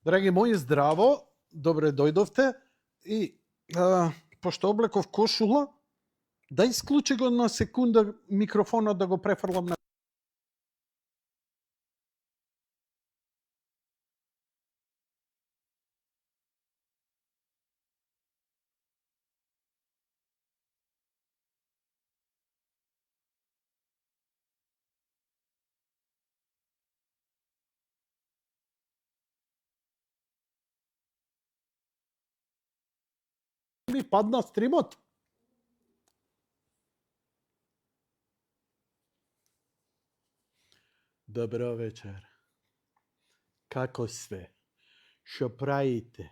Драги мои, здраво, добре дојдовте и пошто облеков кошула, да исклучи го на секунда микрофонот да го префрлам на... Ми падна стримот. Добро вечер. Како све? Шо правите?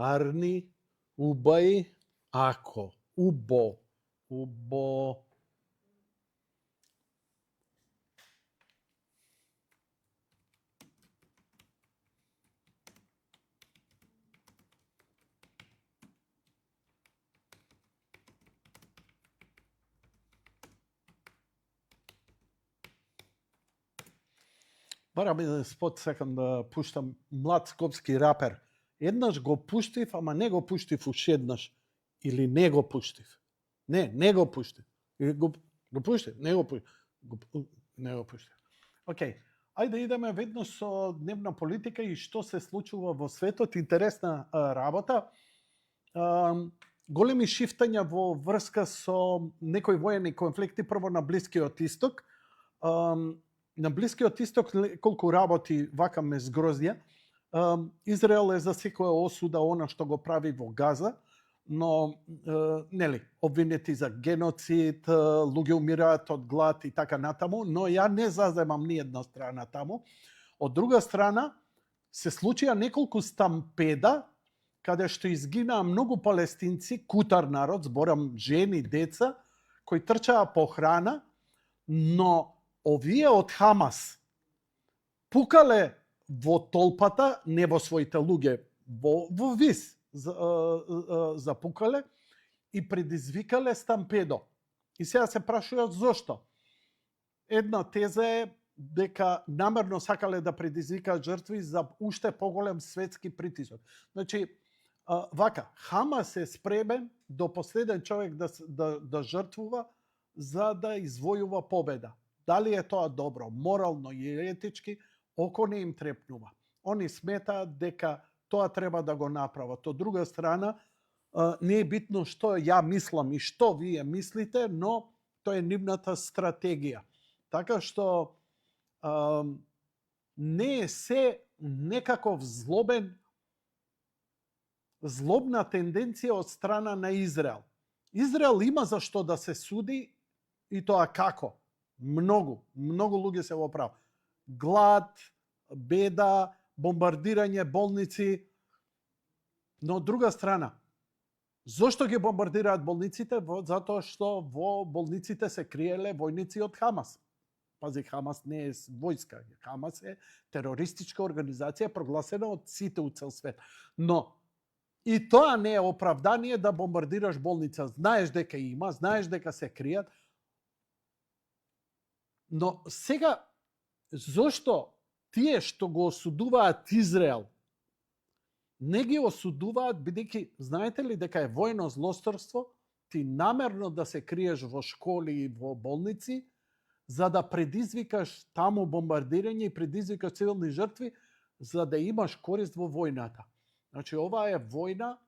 Арни, убај, ако, убо, убо... Барам еден спот, сакам да пуштам млад скопски рапер. Еднаш го пуштив, ама не го пуштив уш еднаш. Или не го пуштив. Не го пуштив. Или го пуштив, не го пуштив. Не го пуштив. Океј. Ајде идеме веднаш со дневна политика и што се случува во светот. Интересна работа. Големи шифтања во врска со некои воени конфликти, прво на Блискиот Исток. На Блискиот Исток колку работи вака ме згрозија. Израел е за секоја осуда она што го прави во Газа, но нели, обвинети за геноцид, луѓе умираат од глад и така натаму, но ја не заземам ни една страна таму. Од друга страна се случија неколку стампеда каде што изгинаа многу палестинци, кутар народ, зборам жени, деца, кои трчаа по храна, но овие од Хамас пукале во толпата, не во своите луѓе, во вис запукале и предизвикале стампедо. И сега се прашуваат зошто. Една теза е дека намерно сакале да предизвикаат жртви за уште поголем светски притисок. Значи, вака, Хамас е спремен до последен човек да жртвува за да извојува победа. Дали е тоа добро, морално и етички, око не им трепнува. Они сметаат дека тоа треба да го направат. Од друга страна, не е битно што ја мислам и што вие мислите, но тоа е нивната стратегија. Така што не е се некаков злобна тенденција од страна на Израел. Израел има за што да се суди и тоа како? Многу луѓе се во прав. Глад, беда, бомбардирање болници. Но од друга страна, зошто ги бомбардираат болниците? Затоа што во болниците се криеле војници од Хамас. Пази, Хамас не е војска. Хамас е терористичка организација прогласена од сите у цел свет. Но и тоа не е оправдание да бомбардираш болница. Знаеш дека има, знаеш дека се кријат. Но сега, зошто тие што го осудуваат Израел не ги осудуваат, бидејќи знаете ли дека е војно злосторство ти намерно да се криеш во школи и во болници за да предизвикаш таму бомбардирање и предизвикаш цивилни жртви за да имаш корист во војната. Значи, ова е војна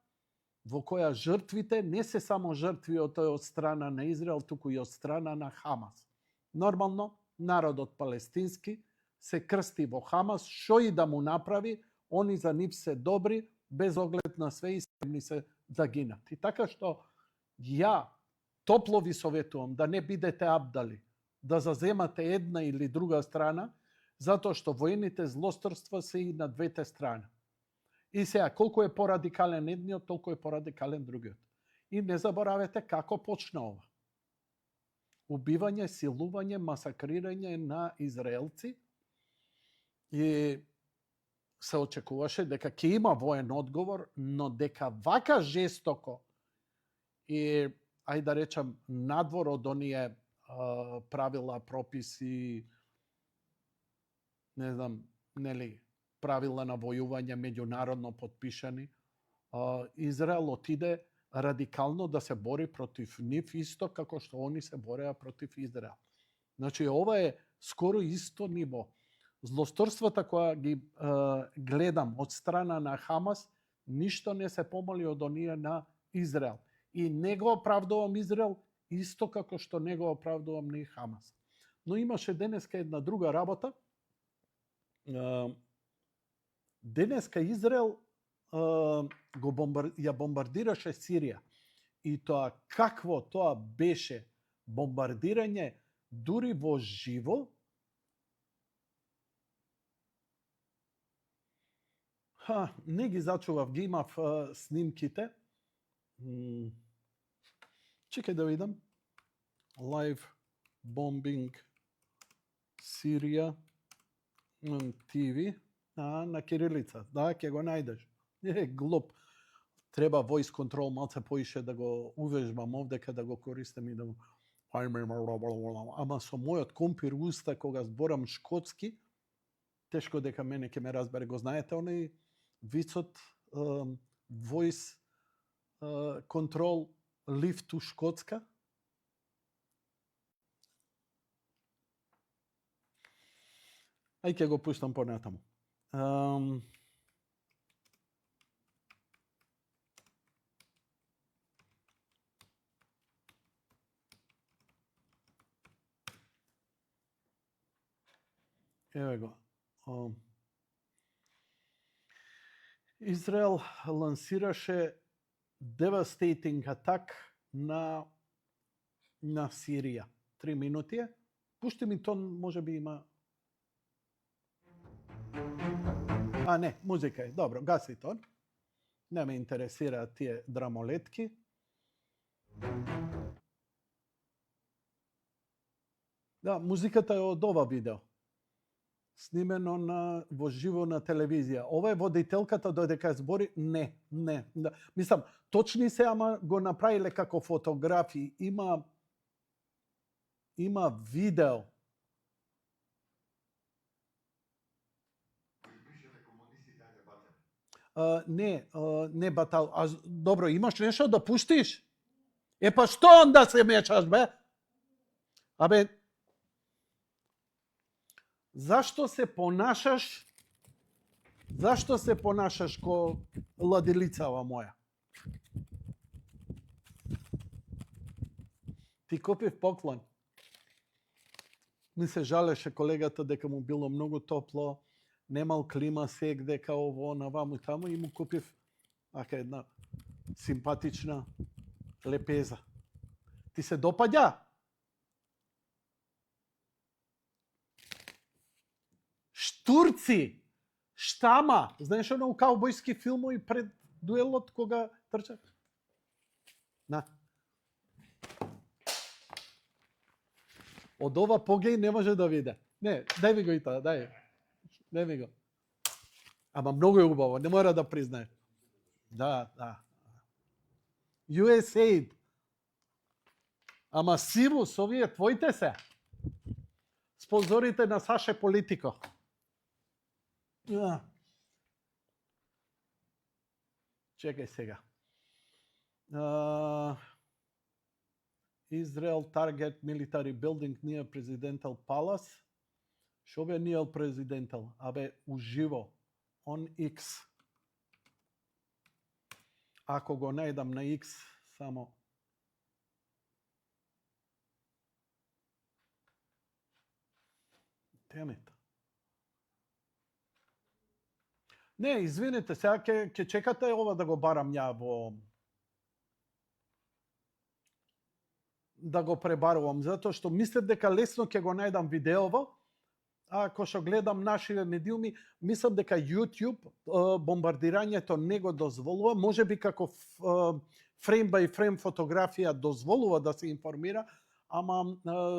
во која жртвите не се само жртви од страна на Израел, туку и од страна на Хамас. Нормално, народот палестински се крсти во Хамас, што и да му направи, они за нив се добри, без оглед на све и спремни се да гинат. И така што ја топло ви советувам да не бидете абдали, да заземате една или друга страна, затоа што воените злосторства се и на двете страни. И сега, колку е порадикален едниот, толку е порадикален другиот. И не заборавете како почна ова. Убивање, силување, масакрирање на израелци и се очекуваше дека ќе има воен одговор, но дека вака жестоко и, ајде да речам, надвор од оние правила, прописи, не знам, нели, правила на војување меѓународно подпишани. Израел отиде радикално да се бори против нив исто како што они се бореа против Израел. Значи, ова е скоро исто ниво. Злосторствата која ги гледам од страна на Хамас, ништо не се помали од оние на Израел. И не го оправдувам Израел исто како што не го оправдувам ни Хамас. Но имаше денеска една друга работа. Денеска Израел ја бомбардираше Сирија. И тоа какво тоа беше бомбардирање дури во живо. Не ги зачував, ги имав снимките. Чекај да видам. Live bombing Сирија TV. На кирилица. Да, ќе го најдеш. Глуп. Треба voice control малце поише да го увежбам овдека, да го користам и да го... Ама со мојот компир уста, кога зборам шкотски, тешко дека мене ќе ме разбере. Го знаете, оној вицот voice control lift у Шкотска? Ај ќе го пуштам понатаму. Еве го. Израел лансираше devastating атак на Сирија. 3 минути е. Пушти ми тон, може би има... не, музика е. Добро, гаси тон. Не ме интересираат тие драмолетки. Да, музиката е од ова видео. Снимено во живо на телевизија. Ова е водителката додека збори? Не. Да. Мислам, точни се, ама го направиле како фотографии. Има видео. Не батал. Добро, имаш нешто да пуштиш? Па што онда се мечаш, бе? Абе, Зашто се понашаш ко ладилицава моја? Ти купив поклон. Ми се жалеше колегата дека му било многу топло, немал клима сек, дека ово, наваму и таму, и му купив една симпатична лепеза. Ти се допаѓа? Штурци, штама. Знаеш оно у каубојски филмови пред дуелот кога трчат? На. Од ова погеј не може да виде. Не, дај ми го и тоа, дај. Дај ми го. Ама многу е убаво, не мора да признае. Да. USAID. Ама Сивус, овие твоите се. Спонзорите на Саше Политико. Чекај сега. Israel target military building near Presidential Palace. Шо бе near Presidential? Абе, уживо. On X. Ако го најдам на X, само... Темето. Не, извините, сега ќе чекате ова да го барам ја во... Да го пребарувам, затоа што мислев дека лесно ќе го најдам видеово, а ако што гледам нашиве медиуми, мислам дека YouTube бомбардирањето не го дозволува, може би како фрейм бај фрейм фотографија дозволува да се информира, ама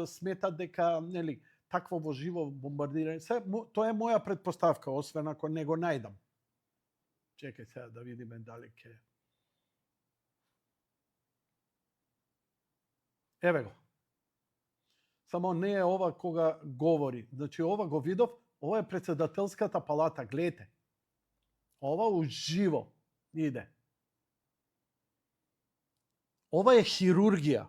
смета дека, нели, такво во живо бомбардирање. Тоа е моја претпоставка, освен ако не го најдам. Чекај сега да видиме дали ќе... Еве го. Само не е ова кога говори. Значи ова го видов, ова е председателската палата, гледате. Ова уживо иде. Ова е хирургија.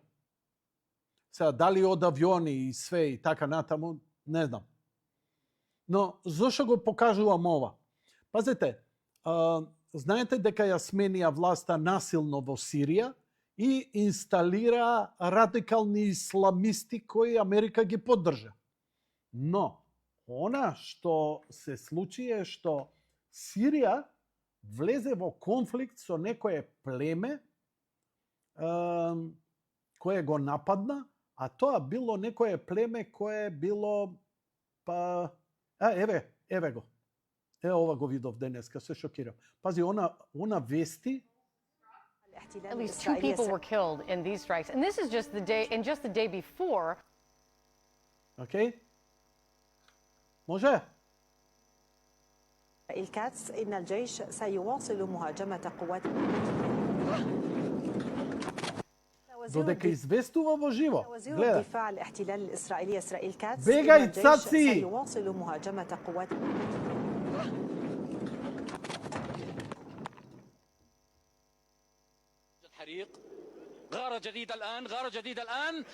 Сега, дали од авиони и све и така натаму, не знам. Но зошто го покажувам ова? Пазете, знаете дека ја сменија власта насилно во Сирија и инсталира радикални исламисти кои Америка ги поддржа. Но, она што се случи е што Сирија влезе во конфликт со некое племе кое го нападна, а тоа било некое племе кое било еве го. Ова го видов денеска, се шокирам. Пази, она вести. At least 2 people were killed in these strikes. And this is just the day before. Okay. Може? الكاتس إن الجيش سيواصل مهاجمة قوات Додека известува во живо. وزير Гледа. الدفاع الاحتلال الإسرائيلي إسرائيل كاتس بيجا إن الجيش يتصاصي. سيواصل مهاجمة قوات الحريق. غارة جديدة الآن.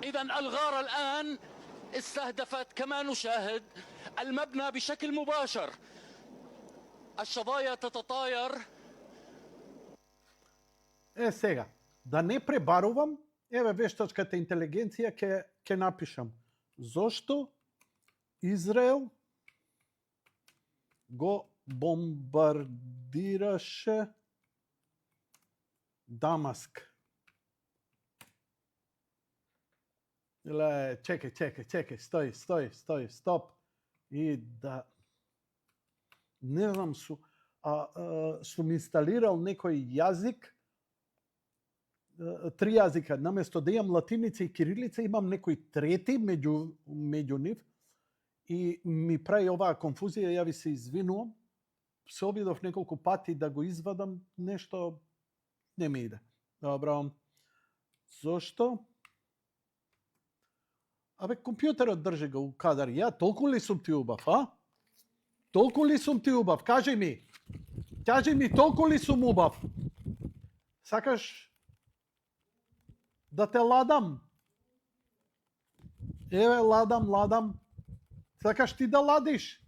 إذا الغارة الآن استهدفت كما نشاهد المبنى بشكل مباشر. الشظايا تتطاير. Сега, да не пребарувам, еве вештачката интелигенција ќе напишам. Зошто Израел го бомбардираше Дамаск? Чекај, стои, стоп. И да... Не знам, сум инсталирал некој јазик, 3 јазика, наместо да имам латиница и кирилица, имам некој трети меѓу нив и ми прави оваа конфузија, ја ви се извинувам. Се обидов неколку пати да го извадам, нешто не ми иде. Добро. Зошто? Абе, компјутерот држи го у кадар. Ја толку ли сум ти убав, а? Толку ли сум ти убав? Кажи ми, толку ли сум убав? Сакаш да те ладам? Еве, ладам. Сакаш ти да ладиш?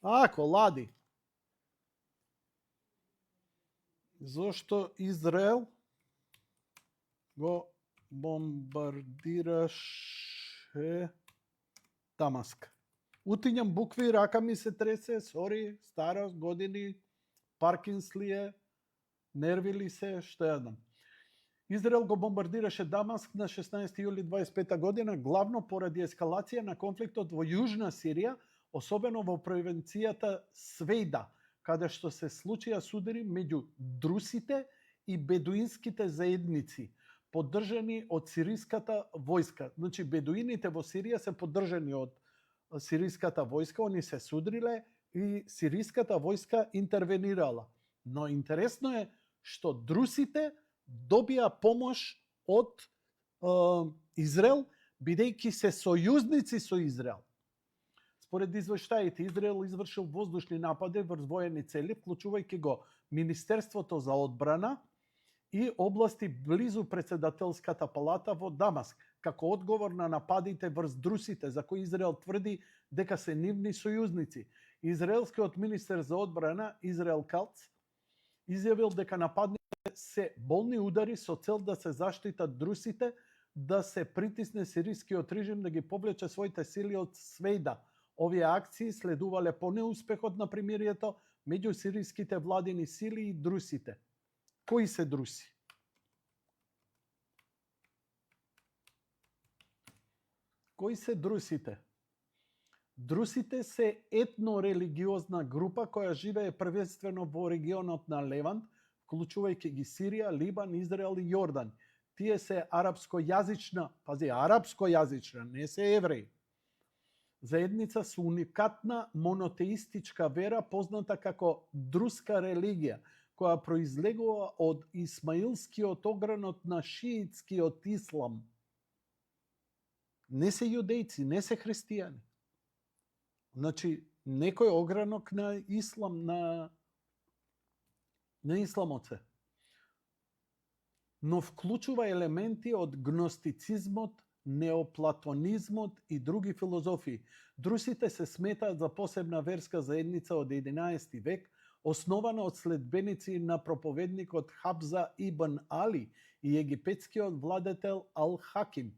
Ако, лади. Зошто Израел го бомбардираше Дамаск? Утињам букви, рака ми се тресе, сори, старост, години, Паркинс ли е, нерви ли се, што ја знам. Израел го бомбардираше Дамаск на 16 јули 25 година, главно поради ескалација на конфликтот во Јужна Сирија, особено во провинцијата Свејда, каде што се случија судари меѓу друсите и бедуинските заедници, поддржани од сириската војска. Значи, бедуините во Сирија се поддржани од сириската војска, они се судриле и сириската војска интервенирала. Но интересно е што друсите добија помош од Израел, бидејќи се сојузници со Израел. Според извештаите, Израел извршил воздушни напади врз воени цели, вклучувајќи го Министерството за одбрана и области близу председателската палата во Дамаск, како одговор на нападите врз друсите, за кои Израел тврди дека се нивни сојузници. Израелскиот министер за одбрана, Израел Кац, изјавил дека нападните се болни удари со цел да се заштитат друсите, да се притисне сирискиот режим да ги повлече своите сили од Свејда. Овие акции следувале по неуспехот на примирието меѓу сириските владини сили и друсите. Кои се друси? Кои се друсите? Друсите се етно-религиозна група која живее првенствено во регионот на Левант, вклучувајќи ги Сирија, Либан, Израел и Јордан. Тие се арапскојазична, не се евреи. Заедница со уникатна монотеистичка вера, позната како друска религија, која произлегува од исмаилскиот огранот на шиитскиот ислам. Не се јудејци, не се христијани. Значи, некој огранок на ислам, на исламоце. Но вклучува елементи од гностицизмот, неоплатонизмот и други филозофии. Друсите се сметаат за посебна верска заедница од 11 век, основана од следбеници на проповедникот Хабза ибн Али и египетскиот владетел Ал-Хаким.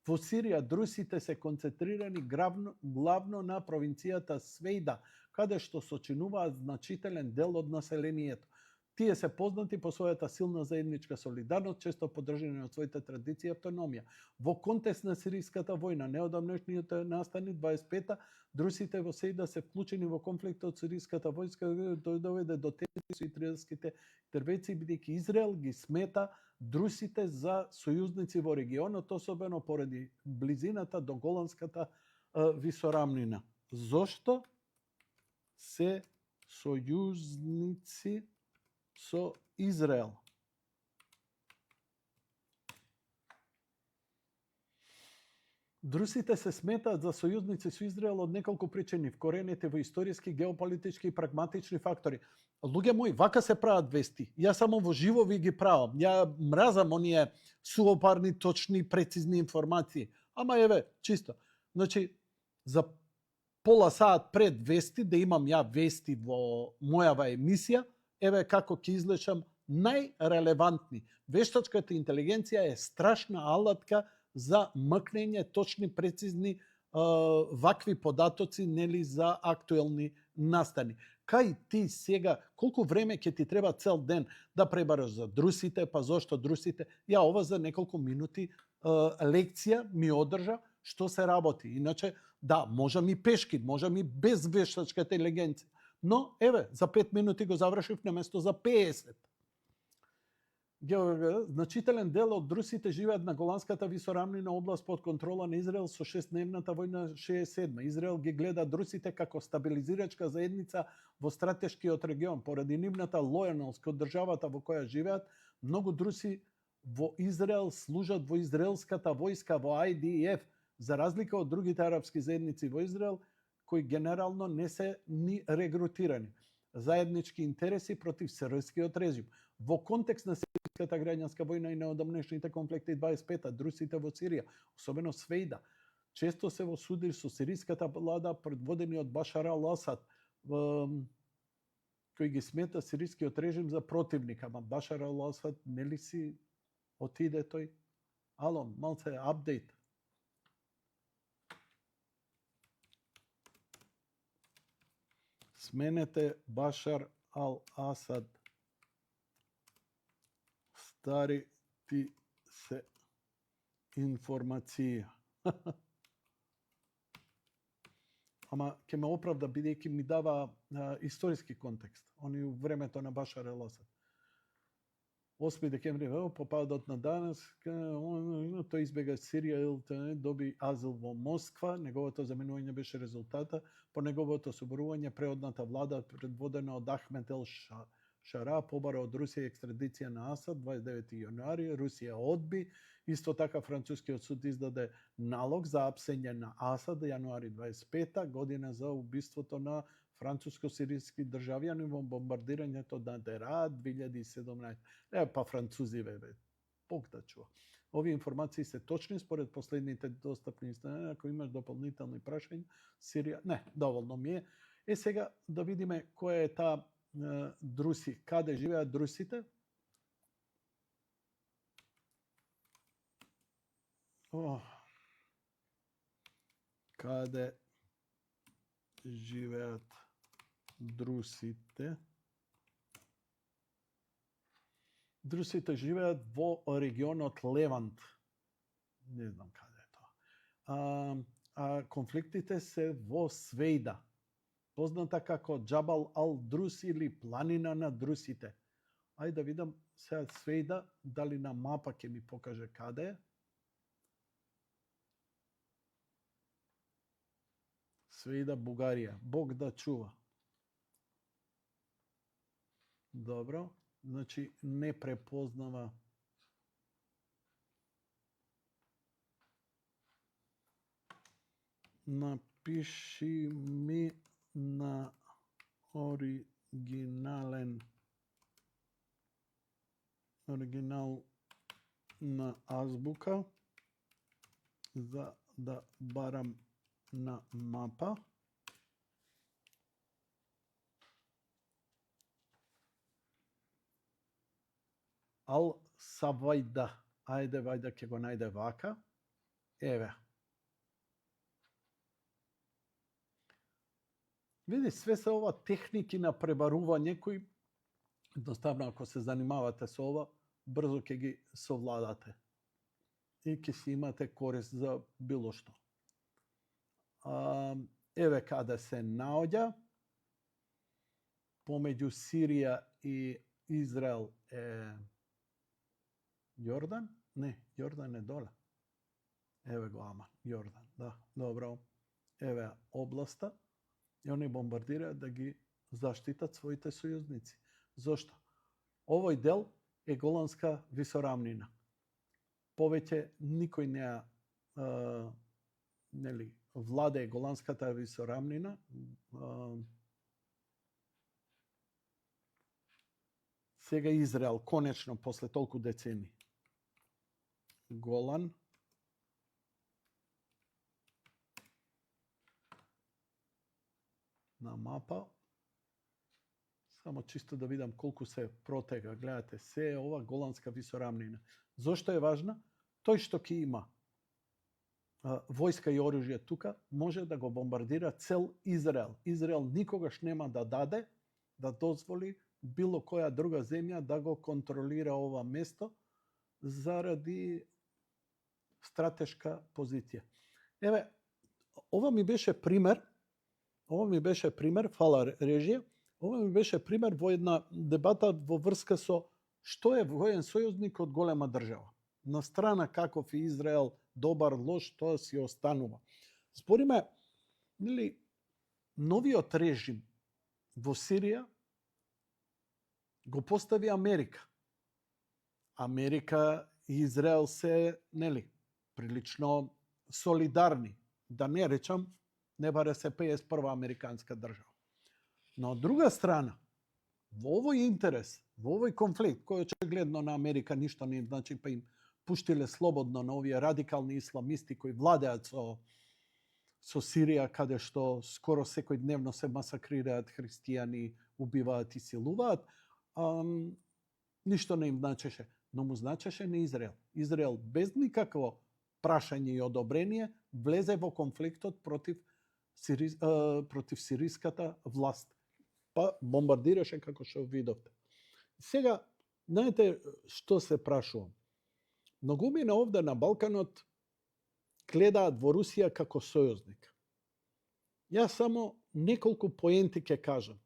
Во Сирија друсите се концентрирани главно на провинцијата Свејда, каде што сочинуваат значителен дел од населението. Тие се познати по својата силна заедничка солидарност, често поддржани од своите традиции и автономија. Во контекст на сириската војна, неодамнешниот настани 25-та, друсите во Сејда се вклучени во конфликтот со сириската војска, тој доведе до тензии со израелските интервенции, бидејќи Израел ги смета друсите за сојузници во регионот, особено поради близината до Голанската висорамнина. Зошто се сојузници со Израел? Друсите се сметаат за сојузници со Израел од неколку причини, вкорените во историски, геополитички и прагматични фактори. Луѓе мои, вака се прават вести. Ја само во живо ви ги правам. Ја мразам оние суопарни, точни, прецизни информации. Ама еве, чисто. Значи, за пола саат пред вести, да имам ја вести во мојава емисија, еве како ќе излечам најрелевантни. Вештачката интелигенција е страшна алатка за мкнење точни, прецизни вакви податоци, нели, за актуелни настани. Кај ти сега, колку време ќе ти треба цел ден да пребараш за друсите, па зошто друсите? Ја ова за неколку минути лекција ми одржа што се работи. Иначе, да, можам и пешки, можам и без вештачката интелигенција. Но, еве, за 5 минути го завршив на место за 50. Значителен дел од друсите живеат на Голанската висорамнина, област под контрола на Израел со 6-дневната војна 67. Израел ги гледа друсите како стабилизирачка заедница во стратешкиот регион. Поради нивната лојалност кон државата во која живеат, многу друси во Израел служат во израелската војска, во IDF, за разлика од другите арапски заедници во Израел, кои генерално не се ни регрутирани. Заеднички интереси против сирискиот режим. Во контекст на сириската граѓанска војна и неодамнешните конфликти 25-та, друсите во Сирија, особено Свејда, често се во суди со сириската влада предводени од Башар ал-Асад, кој ги смета сирискиот режим за противник. Ама Башар ал-Асад нели си отиде тој? Алон, малце апдейт. Сменете Башар ал-Асад. Стари ти се информација. Ама ќе ме оправда бидејќи ми дава историски контекст. Они у времето на Башар ал-Асад. 8 декември, по падот на данас, тој избега Сирија, доби азил во Москва, неговото заменување беше резултата, по неговото соборување преодната влада предводена од Ахмет ел Шара побара од Русија екстрадиција на Асад 29 јануари, Русија одби, исто така францускиот суд издаде налог за апсење на Асад јануари 25 година за убиството на француско-сириски државјани во бомбардирањето на Дера 2017. Па французи, Бог да чува. Овие информации се точни според последните достапни истини. Ако имаш дополнителни прашања, Сирија... Не, доволно ми е. Сега да видиме која е таа друси. Каде живеат друсите? Каде живеат друсите? Друсите живеат во регионот Левант. Не знам каде е тоа. А конфликтите се во Свејда, позната како Џабал ал-Друс или планина на друсите. Ајде да видам сега Свејда, дали на мапа ќе ми покаже каде е. Свејда, Бугарија. Бог да чува. Добро. Значи, не препознава напиши ми на originalna azbuka za da baram na mapa. Al savajda. Ajde, vajda ke go najde vaka. Еве. Види, све се ова техники на пребарување кои едноставно ако се занимавате со ова, брзо ќе ги совладате. И ќе си имате корист за било што. Еве каде се наоѓа. Помеѓу Сирија и Израел е Јордан? Не, Јордан е доле. Еве го ама, Јордан, да, добро. Еве областа. И они бомбардираат да ги заштитат своите сојузници. Зошто? Овој дел е Голанска висорамнина. Повеќе никој не владее Голанската висорамнина. Сега Израел, конечно, после толку децени. Голан. На мапа. Само чисто да видам колку се протега. Гледате, се е ова Голанска висорамнина. Зошто е важна? Тој што ќе има војска и оружје тука, може да го бомбардира цел Израел. Израел никогаш нема да даде, да дозволи било која друга земја да го контролира ова место заради стратешка позиција. Еве, ова ми беше пример, фала режија, ова ми беше пример во една дебата во врска со што е воен сојузник од голема држава. На страна каков е Израел, добар, лош, тоа си останува. Збориме, новиот режим во Сирија го постави Америка. Америка и Израел се, прилично солидарни. Да не речам, не баре се 51 американска држава. Но од друга страна, во овој интерес, во овој конфликт, кој очигледно на Америка ништо не им значи, па им пуштиле слободно на овие радикални исламисти кои владеат со Сирија, каде што скоро секој дневно се масакрираат христијани, убиваат и силуваат, ништо не им значеше. Но му значеше на Израел. Израел без никакво прашање и одобрение влезе во конфликтот против сириската власт. Па бомбардираше како што видовте. Сега, знаете што се прашувам? Многумина овде на Балканот гледаат во Русија како сојузник. Јас само неколку поенти ќе кажам.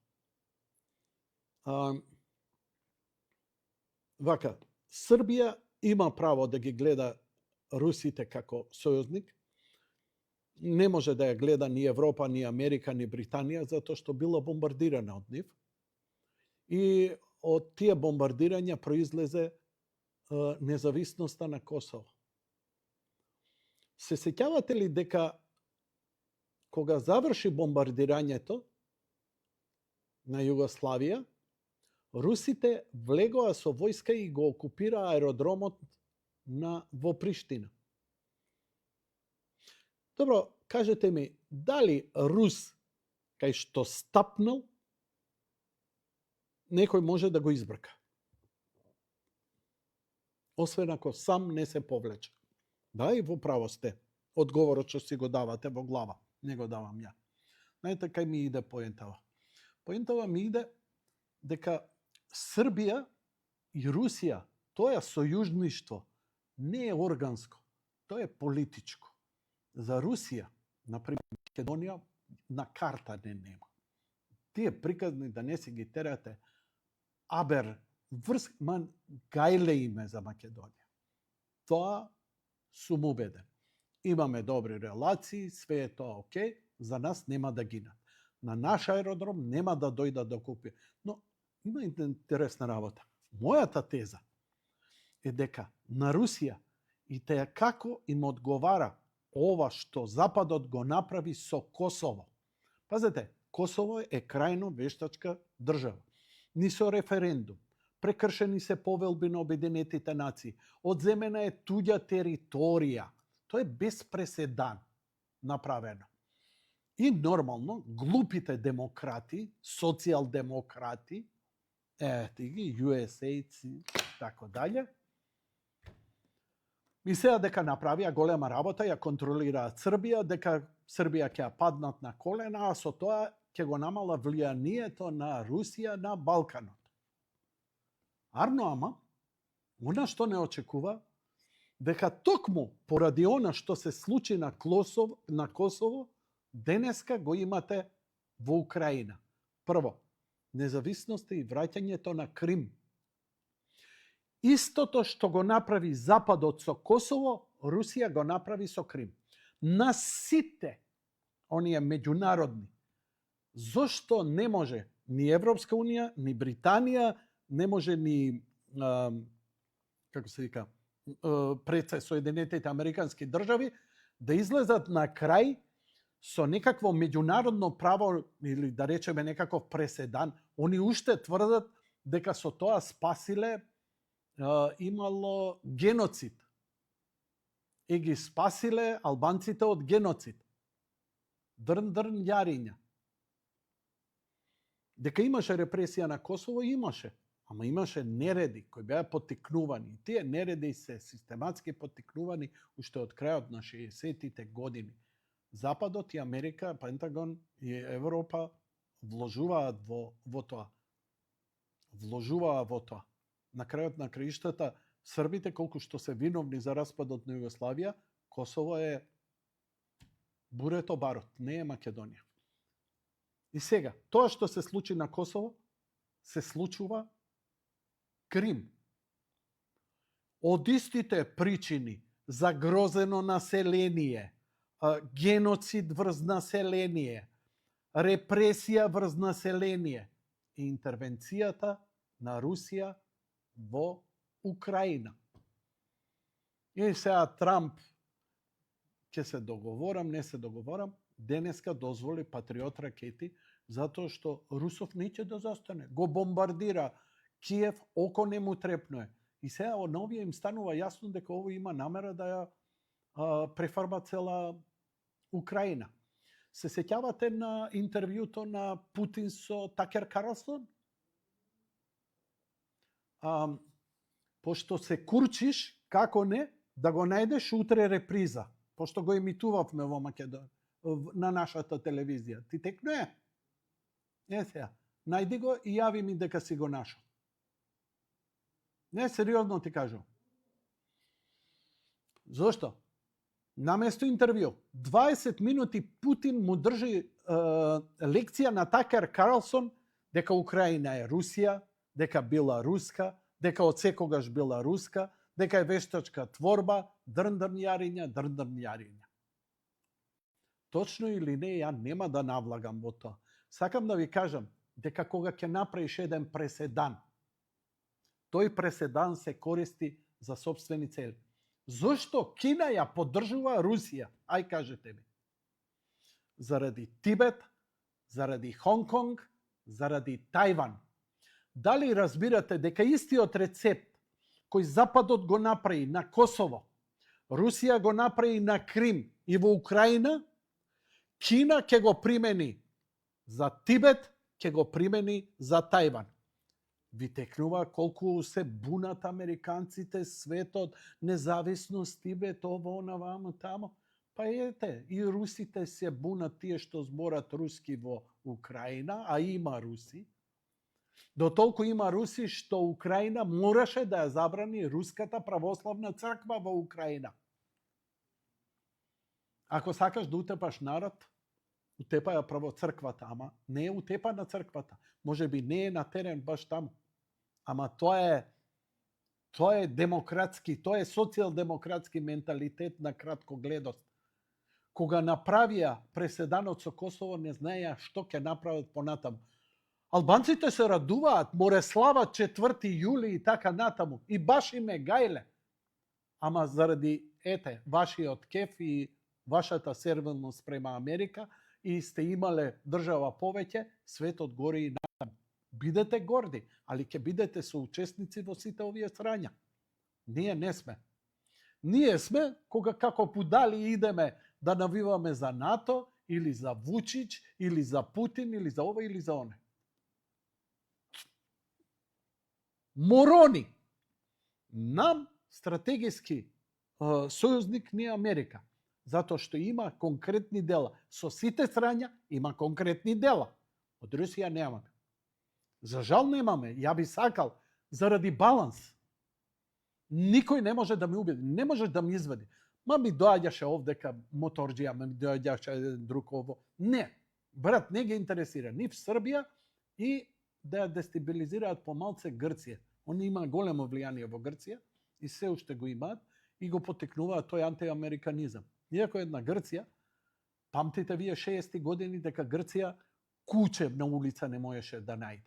Вака, Србија има право да ги гледа русите како сојузник. Не може да ја гледа ни Европа, ни Америка, ни Британија, затоа што била бомбардирана од нив. И од тие бомбардирања произлезе независноста на Косово. Се сеќавате ли дека кога заврши бомбардирањето на Југославија, русите влегоа со војска и го окупира аеродромот во Приштина? Добро, кажете ми, дали Рус, кај што стапнал, некој може да го избрка? Освен ако сам не се повлече. Да, и во право сте. Одговорот што си го давате во глава. Не го давам ја. Знаете кај ми иде поентава? Поентава ми иде дека Србија и Русија, тоа сојужништво не е органско, тоа е политичко. За Русија, например, Македонија на карта не нема. Тие приказни да не си ги терате, абер, гајле име за Македонија. Тоа сум убеден. Имаме добри релации, све е тоа окей, за нас нема да гинат. На наш аеродром нема да дојдат да купи. Но има интересна работа. Мојата теза е дека на Русија и теја како им одговара ова што Западот го направи со Косово. Пазете, Косово е крајно вештачка држава. Ни со референдум, прекршени се повелби на Обединетите нации, одземена е туѓа територија. Тоа е без преседан направено. И нормално, глупите демократи, социјалдемократи, ти ги, USA, тако даље, и сега дека направија голема работа, ја контролираат Србија, дека Србија ќе ја паднат на колена, а со тоа ќе го намала влијанието на Русија на Балканот. Арно, ама, она што не очекува, дека токму поради она што се случи на Косово, денеска го имате во Украина. Прво, независноста и враќањето на Крим. Истото што го направи Западот со Косово, Русија го направи со Крим. На сите оние меѓународни. Зошто не може ни Европска унија, ни Британија, не може ни, како се вика, пред Соединетите Американски држави, да излезат на крај со некакво меѓународно право, или да речеме некаков преседан. Они уште тврдат дека со тоа спасиле имало геноцид. И ги спасиле албанците од геноцид. Дрн јариња. Дека имаше репресија на Косово, имаше. Ама имаше нереди кои беа поттикнувани. Тие нереди се систематски поттикнувани уште од крајот на 60-тите години. Западот и Америка, Пентагон и Европа вложуваат во тоа. На крајот на краиштата, србите колку што се виновни за распадот на Југославија, Косово е бурето барот, не е Македонија. И сега, тоа што се случи на Косово, се случува Крим. Од истите причини, загрозено население, геноцид врз население, репресија врз население и интервенцијата на Русија во Украина. И сега Трамп, ќе се договорам, не се договорам, денеска дозволи Патриот ракети, затоа што Русов неќе да застане. Го бомбардира Киев, око не му трепнуе. И сега на овие им станува јасно дека ово има намера да ја префарба цела Украина. Се сеќавате на интервјуто на Путин со Такер Карлсон? Пошто се курчиш, како не, да го најдеш утре реприза. Пошто го емитувавме во Македонија, на нашата телевизија. Ти текнуе? Не сега. Најди го и јави ми дека си го нашол. Не, сериозно ти кажу. Зошто? Наместо интервју, 20 минути Путин му држи лекција на Такер Карлсон дека Украина е Русија, дека била руска, дека од секогаш била руска, дека е вештачка творба, дрн јариња. Точно или не, ја нема да навлагам во тоа. Сакам да ви кажам дека кога ќе направиш еден преседан, тој преседан се користи за сопствени цели. Зошто Кина ја поддржува Русија? Ај кажете ми. Заради Тибет, заради Хонг-Конг, заради Тајван. Дали разбирате дека истиот рецепт кој Западот го направи на Косово, Русија го направи на Крим и во Украина, Кина ќе го примени за Тибет, ќе го примени за Тајван. Ви текнува колку се бунат американците, светот, независност, Тибет, ово, навамо, тамо. Па ете, и русите се бунат тие што зборат руски во Украина, а има руси. До толку има руси што Украина мораше да ја забрани Руската православна црква во Украина. Ако сакаш да утепаш народ, утепа ја право црквата, ама не е утепа на црквата. Може би не е на терен баш таму. Ама тоа е демократски, тоа е социјалдемократски менталитет на краткогледост. Кога направија преседанот со Косово, не знаеја што ќе направат понатаму. Албанците се радуваат, море слават 4. јули и така натаму. И баш им е гајле. Ама заради, вашиот кеф и вашата сервилност према Америка и сте имале држава повеќе, светот гори и натаму. Бидете горди, али ќе бидете соучесници во сите овие срања. Ние не сме. Ние сме кога како будали идеме да навиваме за НАТО, или за Вучич, или за Путин, или за ова, или за оне. Морони! Нам стратегиски сојузник не е Америка, затоа што има конкретни дела. Со сите срања има конкретни дела. Од Русија немаме. За жал немаме. Ја би сакал заради баланс. Никој не може да ме убеди, не може да ме извади. Ми доаѓаше овдека моторџија, ми доаѓаше еден друг ово. Не, брат, не ги интересира ни в Србија и да ја дестабилизираат помалце Грција. Они има големо влијание во Грција и се уште го имаат и го потекнуваат тој антиамериканизам. Иако една Грција, памтите вие 60-ти години дека Грција куче на улица не можеше да најде.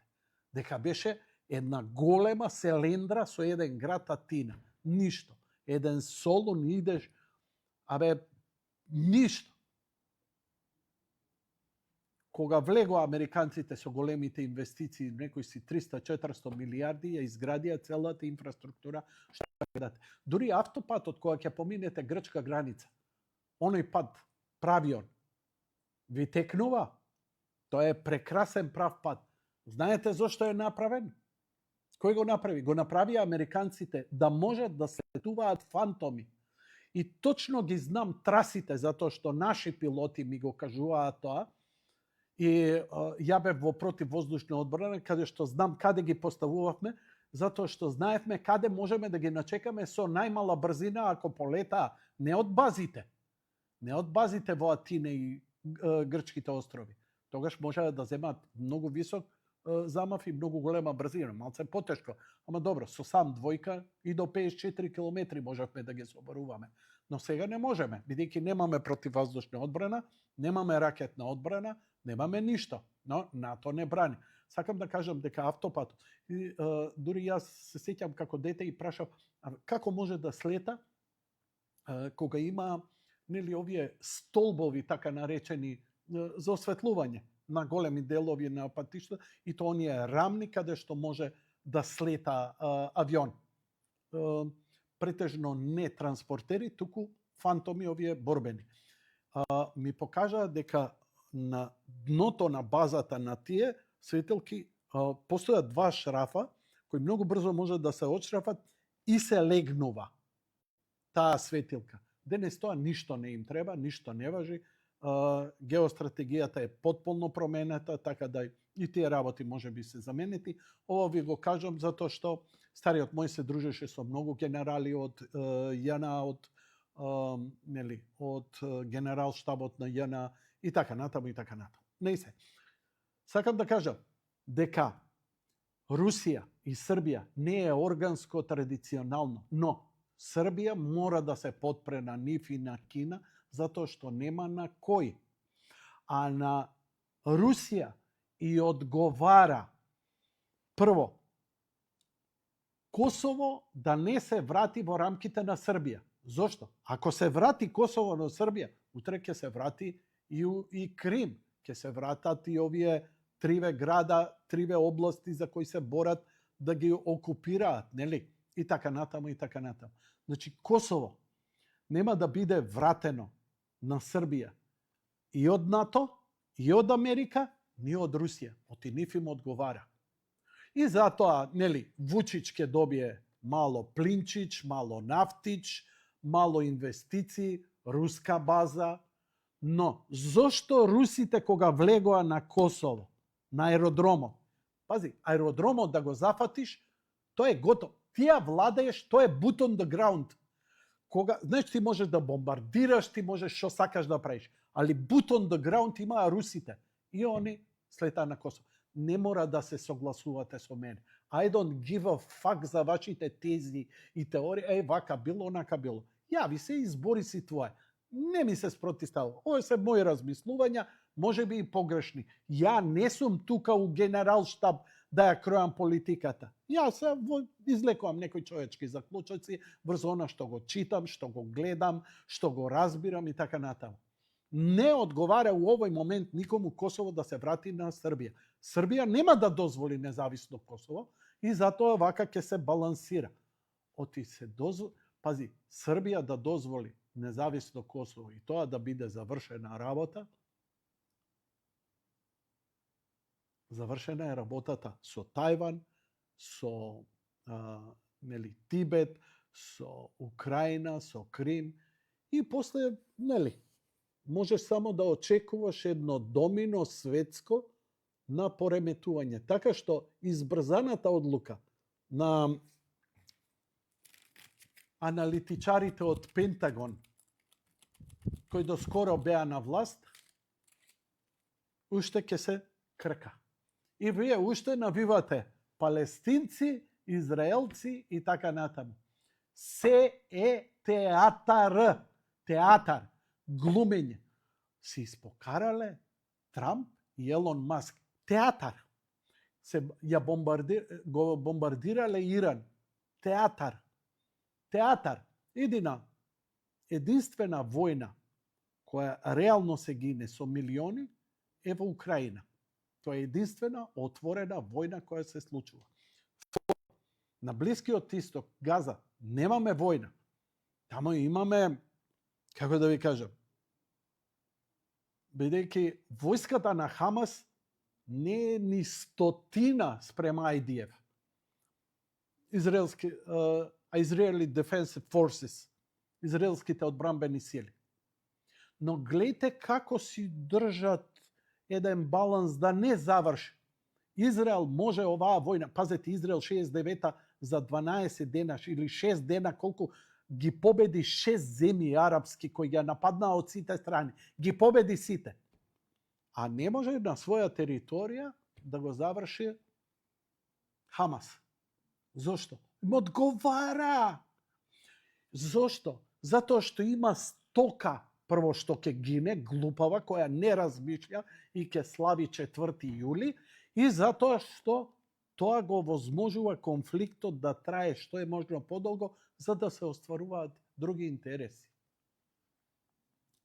Дека беше една голема селендра со еден град Атина. Ништо. Еден Солун идеш, ништо. Кога влегоа американците со големите инвестиции, некои си 300-400 милиарди, ја изградија целата инфраструктура, што гледате. Дури автопатот кога ќе поминете грчка граница, оној пат, правион, ви текнува, тоа е прекрасен прав пат. Знаете зошто е направен? Кој го направи? Го направија американците да можат да слетуваат фантоми. И точно ги знам трасите, затоа што наши пилоти ми го кажуваат тоа. И ја бев во противвоздушна одбрана, каде што знам каде ги поставувавме, затоа што знаевме каде можеме да ги начекаме со најмала брзина ако полетаа. Не од базите. Не од базите во Атина и грчките острови. Тогаш можеа да земаат многу висок замав и многу голема брзина, малце потешко. Ама добро, со сам двојка и до 54 км можевме да ги соборуваме. Но сега не можеме, бидејќи немаме противвоздушна одбрана, немаме ракетна одбрана, немаме ништо. Но НАТО не брани. Сакам да кажам дека автопатот, дури јас се сеќам како дете и прашав како може да слета кога има нели овие столбови така наречени за осветлување на големи делови на патишта и тоа оние рамни каде што може да слета авион. Претежно не транспортери, туку фантоми овие борбени. Ми покажа дека на дното на базата на тие светилки постојат два шрафа кои многу брзо може да се отшрафат и се легнува таа светилка. Денес тоа ништо не им треба, ништо не важи. Геостратегијата е потполно променета, така да и тие работи може би се заменети. Ова ви го кажам затоа што стариот мој се дружеше со многу генерали од ЈНА, од генерал штабот на ЈНА и така натаму и така натаму. Не се. Сакам да кажам дека Русија и Србија не е органско традиционално, но Србија мора да се потпре на нив и на Кина, затоа што нема на кој. А на Русија и одговара прво Косово да не се врати во рамките на Србија. Зошто? Ако се врати Косово на Србија, утре ќе се врати и Крим, ќе се вратат и овие триве града, триве области за кои се борат да ги окупираат, нели? И така натаму, и така натаму. Значи, Косово нема да биде вратено на Србија и од НАТО, и од Америка, ни од Русија. Оти нив им одговара. И затоа, нели, Вучич ќе добие мало плинчич, мало нафтич, мало инвестиции, руска база. Но, зошто русите кога влегоа на Косово, на аеродромот, пази, аеродромот да го зафатиш, тоа е готово. Ти ја владееш, тоа е boot on the ground. Кога, знаеш, ти можеш да бомбардираш, ти можеш што сакаш да правиш, али boot on the ground имаа русите. И они слетаа на Косово. Не мора да се согласувате со мене. I don't give a fuck за вашите тези и теории, вака било, онака било. Јави се и избори си твое. Не ми се спротивставува. Ова се мои размислувања, може би и погрешни. Ја не сум тука у генерал штаб да ја кројам политиката. Јас излекувам некои човечки заклучоци врз она што го читам, што го гледам, што го разбирам и така натаму. не одговара у овој момент никому Косово да се врати на Србија. Србија нема да дозволи независно Косово и затоа вака ќе се балансира. Пази, Србија да дозволи независно Косово и тоа да биде завршена работа, завршена е работата со Тајван, со Тибет, со Украина, со Крим и после, можеш само да очекуваш едно домино светско на пореметување. Така што избрзаната одлука на аналитичарите од Пентагон, кои доскоро беа на власт, уште ќе се крка. И вие уште навивате палестинци, израелци и така натаму. Се е театар. Театар. Глумење. Си испокарале Трамп и Елон Маск. Театар. Го бомбардирале Иран. Театар. Театар. Единствена војна која реално се гине со милиони е во Украина. Тоа е единствена отворена војна која се случува. На Блискиот Исток, Газа, немаме војна. Тамо имаме, како да ви кажам, бидејќи војската на Хамас не е ни стотина спрема IDF. Israeli Defensive Forces, израелските одбранбени сили. Но гледате како си држат еден баланс да не заврши. Израел може оваа војна, пазете, Израел 69-та за 12 дена или 6 дена, колку ги победи 6 земји арапски кои ја нападнаа од сите страни. Ги победи сите. А не може на своја територија да го заврши Хамас. Зошто? Им одговара. Зошто? Затоа што има стока, прво што ќе гине, глупава, која не размишља и ќе слави 4 јули, и затоа што тоа го возможува конфликтот да трае што е можно подолго, за да се остваруваат други интереси.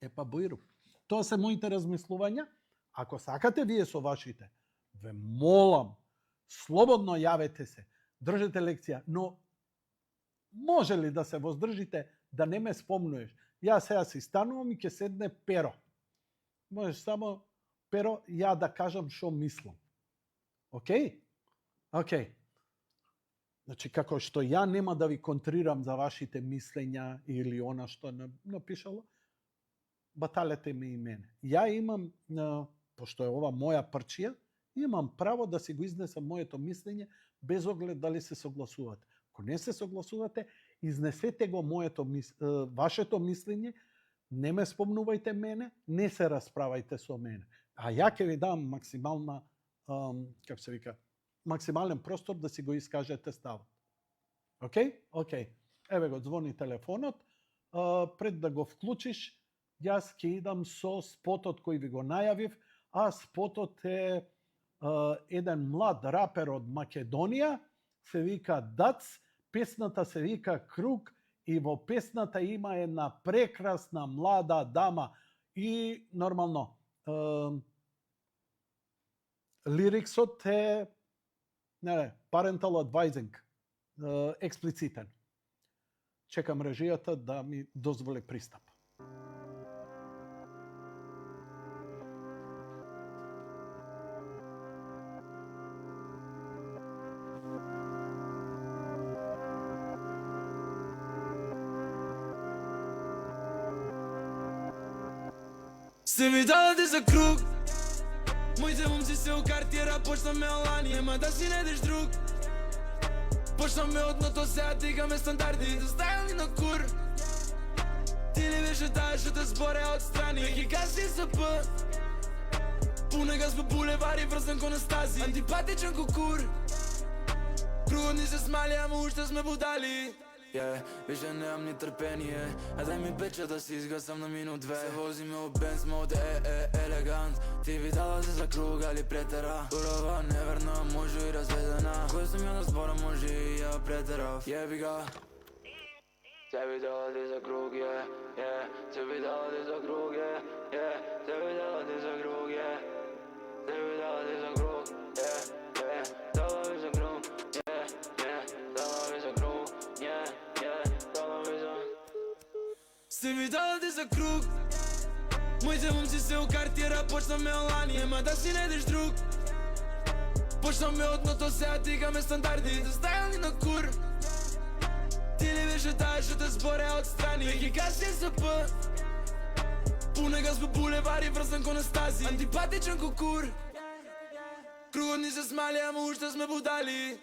Бујру. Тоа се моите размислувања. Ако сакате вие со вашите, ве молам, слободно јавете се, држете лекција, но може ли да се воздржите да не ме спомнуеш? Јас сега си станувам и ќе седне Перо. Можеш само Перо, ја да кажам што мислам. Океј? Океј. Значи, како што ја нема да ви контрирам за вашите мислења или она што напишало, баталете ме и мене. Ја имам, пошто е ова моја парчија, имам право да си го изнесам моето мислење без оглед дали се согласувате. Ако не се согласувате, изнесете го вашето мислење, не ме спомнувајте мене, не се расправајте со мене. А ја ќе ви дам максимална, како се вика, максимален простор да си го искажете ставот. Океј? Океј. Еве го, звони телефонот. Пред да го вклучиш, јас ќе идам со спотот кој ви го најавив, а спотот е еден млад рапер од Македонија, се вика Дац, песната се вика Круг и во песната има една прекрасна млада дама и нормално лириксот е parental advising, експлицитен. Чекам режијата да ми дозволи пристап. Се видалате за круг. Моите момци се у картира, почнаме онлайн, нема да си недеш друг. Почнаме одното, сега тигаме стандарти, да стајам и на кур. Ти ли беше таа што те зборе отстрани, ги каси СП. Пуна газ по булевари, врзан кон Настази, антипатичен кукур. Кругот ни се смали, ама уште сме будали. Више немам ни трпение, а дај ми пече да си изгасам на минут 2. Се возиме у Бенц мод, елегант. Ти видала се за круг, али претера. Урова неверна, може и разведена. Кој сум ја да збора, може и ја претерав. Јеби га. Sebi dala ti za krug, yeah, yeah. Sebi dala ti za krug, yeah, yeah. Sebi dala ti za krug, yeah. Sebi dala ti za krug, yeah, yeah. Dala mi za krug, yeah, yeah. Dala mi za krug, yeah, yeah. Dala mi za... Sebi dala ti za krug. Multe momci se u cartiera počna me online, ma da si ne ideš drug. Почна ме одното, сега дигаме стандарти, да стаяли на кур. Ти ли беше тая, ще те зборя отстрани, веки каши СП. Пуне газ по булевари, връзан ко Настази, антипатичен ко кур. Кругот ни се смали, ама уште сме будали.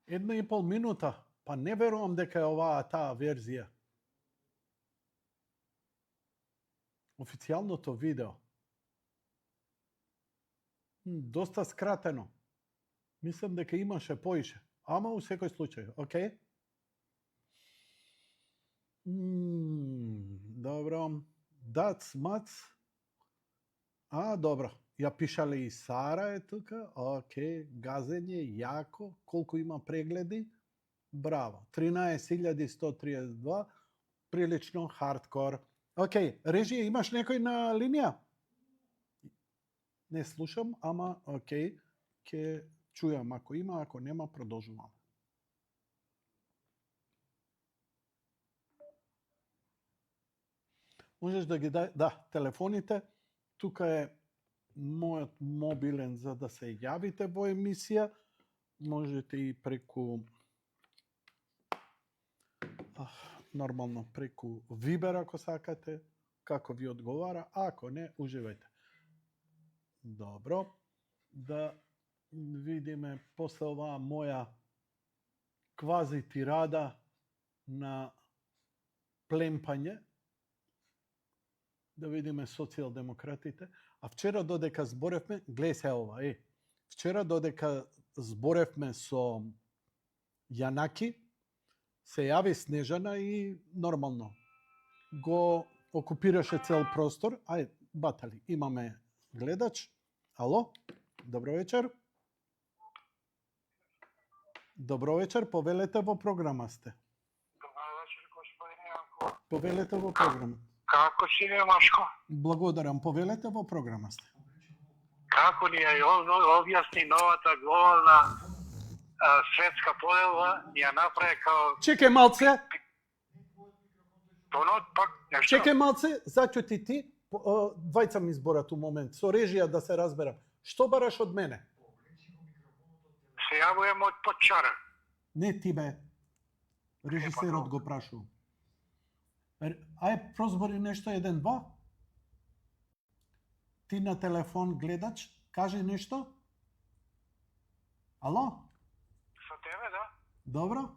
Една и пол минута, па не верувам дека е оваа таа верзија. Официјалното видео. Доста скратено. Мислам дека имаше поише. Ама у секој случај, окей? Добро. Дац, мац. Добро. Ја пишале и Сара е тука. Окей. Газење, јако. Колку има прегледи? Браво. 13.132. Прилично хардкор. Окей. Режија, имаш некој на линија? Не слушам, ама окей. Ке чујам ако има, ако нема, продолжувам. Можеш да ги телефоните. Тука е мојот мобилен за да се јавите во емисија. Можете и преку нормално преку Вибер ако сакате, како ви одговара, ако не, уживајте. Добро. Да видиме после оваа моја квази тирада на племпање. Да видиме социјалдемократите. А вчера додека зборевме, гледај се ова, вчера додека зборевме со Јанаки, се јави Снежана и нормално го окупираше цел простор. Батали, имаме гледач. Ало, добро вечер. Добро вечер, повелете во програма сте. Добро вечер, господин Јанко. Повелете во програма. Како си не, Машко? Благодарам, повелете во програма сте. Како ни ја објасни новата глобална светска поделба, ни ја направи као... Чекај малце. Тонот пак нешто. Чекај малце, зачути ти. Двајца ми зборат у момент. Со режија да се разберам. Што бараш од мене? Се јавувам од Подчара. Не ти бе. Режисерот го прашува. Прозбори нешто 1-2. Ти на телефон гледач, кажи нешто. Ало? Со тебе, да? Добро.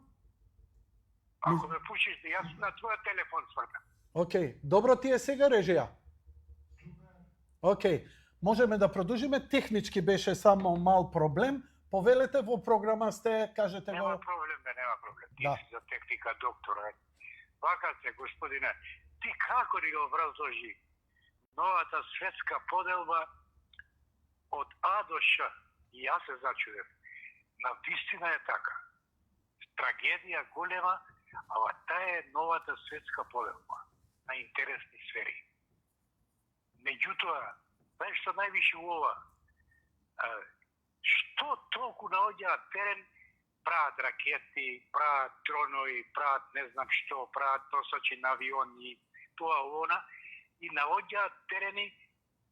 Ако ме пушиш, јас на твојот телефон свртам. Океј, добро ти е сега режија. Океј, можеме да продолжиме. Технички беше само мал проблем. Повелете во програма сте, кажете го. Нема проблем, нема проблем. Ти Да. си за техника доктор. Вака се, господине, ти како ни го образложи новата светска поделба од А до Ш? И јас се зачудев. На вистина е така. Трагедија голема, ама таа е новата светска поделба на интересни сфери. Меѓутоа, знаеш што највише у ова? Што толку наоѓаат терен, прават ракети, прават дронови, прават не знам што, прават носачи на авиони, тоа она, и наоѓаат терени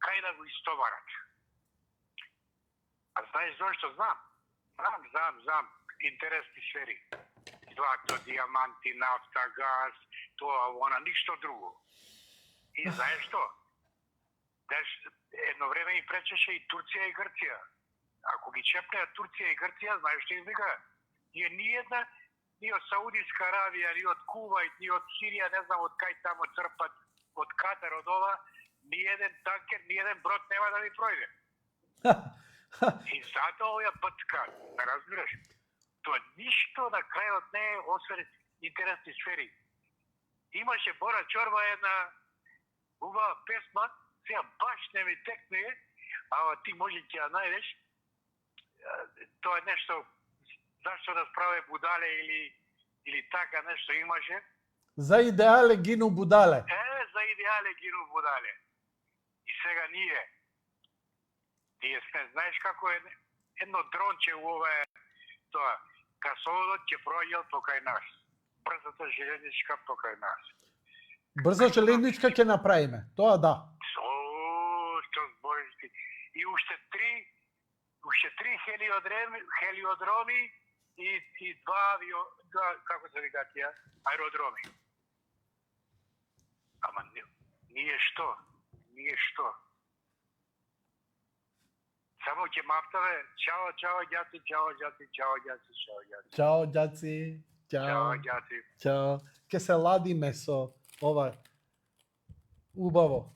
кај да го истоварат. А знаеш зашто? Знам. Интересни сфери. Злато, диаманти, нафта, газ, тоа она, ништо друго. И знаеш што? Едно време им пречеше и Турција и Грција. Ако ги чепнеа Турција и Грција, знаеш што извика? Ни од Саудиска Аравија, ни од Кувајт, ни од Сирија, не знам од кај тамо црпат, од Катар, од ова, ни еден танкер, ни еден брод нема да ви пројде. И затоа овоја патка, да разбираш, тоа ништо на крајот не е освен интересни сфери. Имаше Бора Чорба една убава песма, сега баш не ми текне, ти може ќе ја најдеш, тоа е нешто, зашто да справе будале или така нешто имаше. За идеале гину будале. За идеале гину будале. И сега ние сме, знаеш како е, едно дронче у ова е тоа, касоводот ќе пројел покај нас. Брзата железничка покај нас. Брза железничка ќе направиме. Тоа да. Што збориш ти. И уште три хелиодроми и два како се вика тие, аеродроми. Ама ние што? Само ќе маптаве, чао ѓаци. Чао ѓаци. Чао ѓаци. Чао. Ке се ладиме со ова убаво.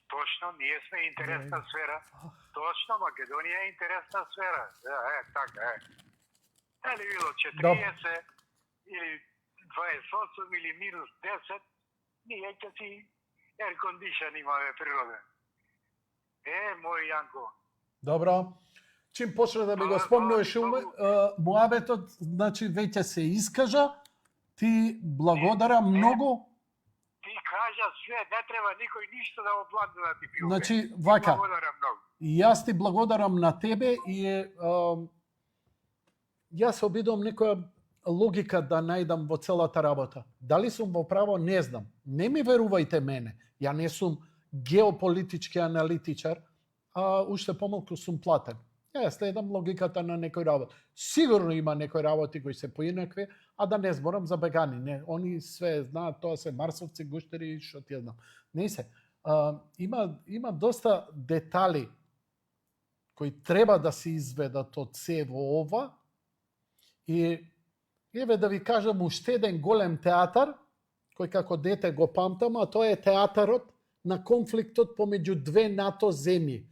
Точно, ние сме интересна сфера. Точно, Македонија е интересна сфера. Така е. Дали било 40 или 28 или минус 10, ние ќе си air-condition имаме природен. Мој Јанко. Добро. Чим почна да ми го спомнуваш муабетот, значи веќе се искажа. Ти благодарам многу. Ти кажа све, не треба никој ништо да го плати да ти пиуме. Значи, вака. Благодарам многу. И јас ти благодарам на тебе и јас обидувам некоја логика да најдам во целата работа. Дали сум во право, не знам. Не ми верувајте мене. Ја не сум геополитички аналитичар, а уште помалку сум платен. Ја следам логиката на некој работ. Сигурно има некои работи кои се поинакви, а да не зборам за бегани. Не, они све знаат, тоа се марсовци, гуштери, што ти ја знам. Не се. Има доста детали кои треба да се изведат од се во ова. И еве да ви кажам уште еден голем театар, кој како дете го памтам, а тоа е театарот на конфликтот помеѓу две НАТО земји.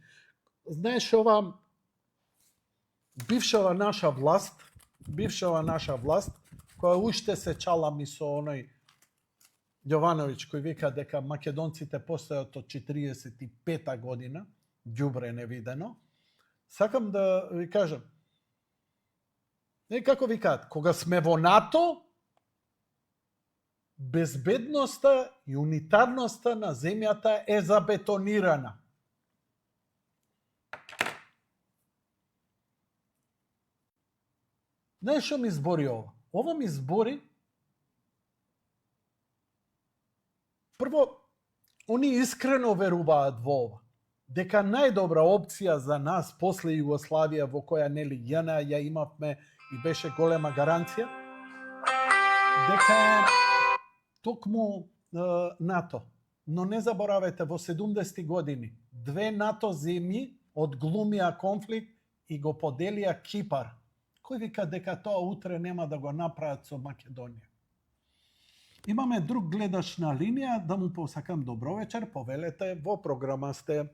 Знаеш, ова бившава наша власт, која уште се чалами со оној Јовановиќ кој вика дека македонците постојат од 45-та година, ѓубре невидено. Сакам да ви кажам, како викаат, кога сме во НАТО, безбедноста и унитарноста на земјата е забетонирана. Знаеш што ми збори ова? Ова ми збори прво, они искрено веруваат во ова. Дека најдобра опција за нас после Југославија, во која нели JNA ја имавме и беше голема гаранција, дека е токму НАТО. Но не заборавете, во 70-ти години две НАТО земји одглумија конфликт и го поделија Кипар. Кој вика дека тоа утре нема да го направат со Македонија? Имаме друг гледач на линија, да му посакам добро вечер, повелете, во програма сте.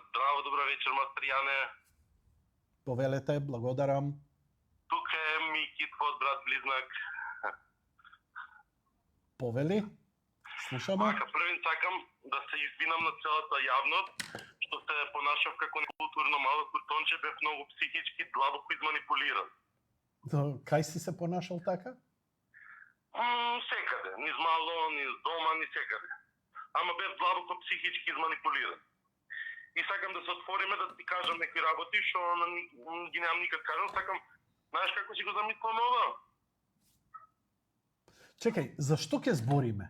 Здраво, добро вечер, мастер Јане. Повелете, благодарам. Тука е Мики, твојот брат близнак. Повели, слушаме. Првин сакам да се извинам на целата јавност, што се понашав како некултурно мало куртонче, бев многу психички длабоко изманипулиран. Кај си се понашал така? Секаде, низ мало, низ дома, низ секаде. Ама бев длабоко психички изманипулиран. И сакам да се отвориме да ти кажам некои работи што ги немам никад кажам, сакам, знаеш како си го замислам ова? Чекај, зашто ќе збориме?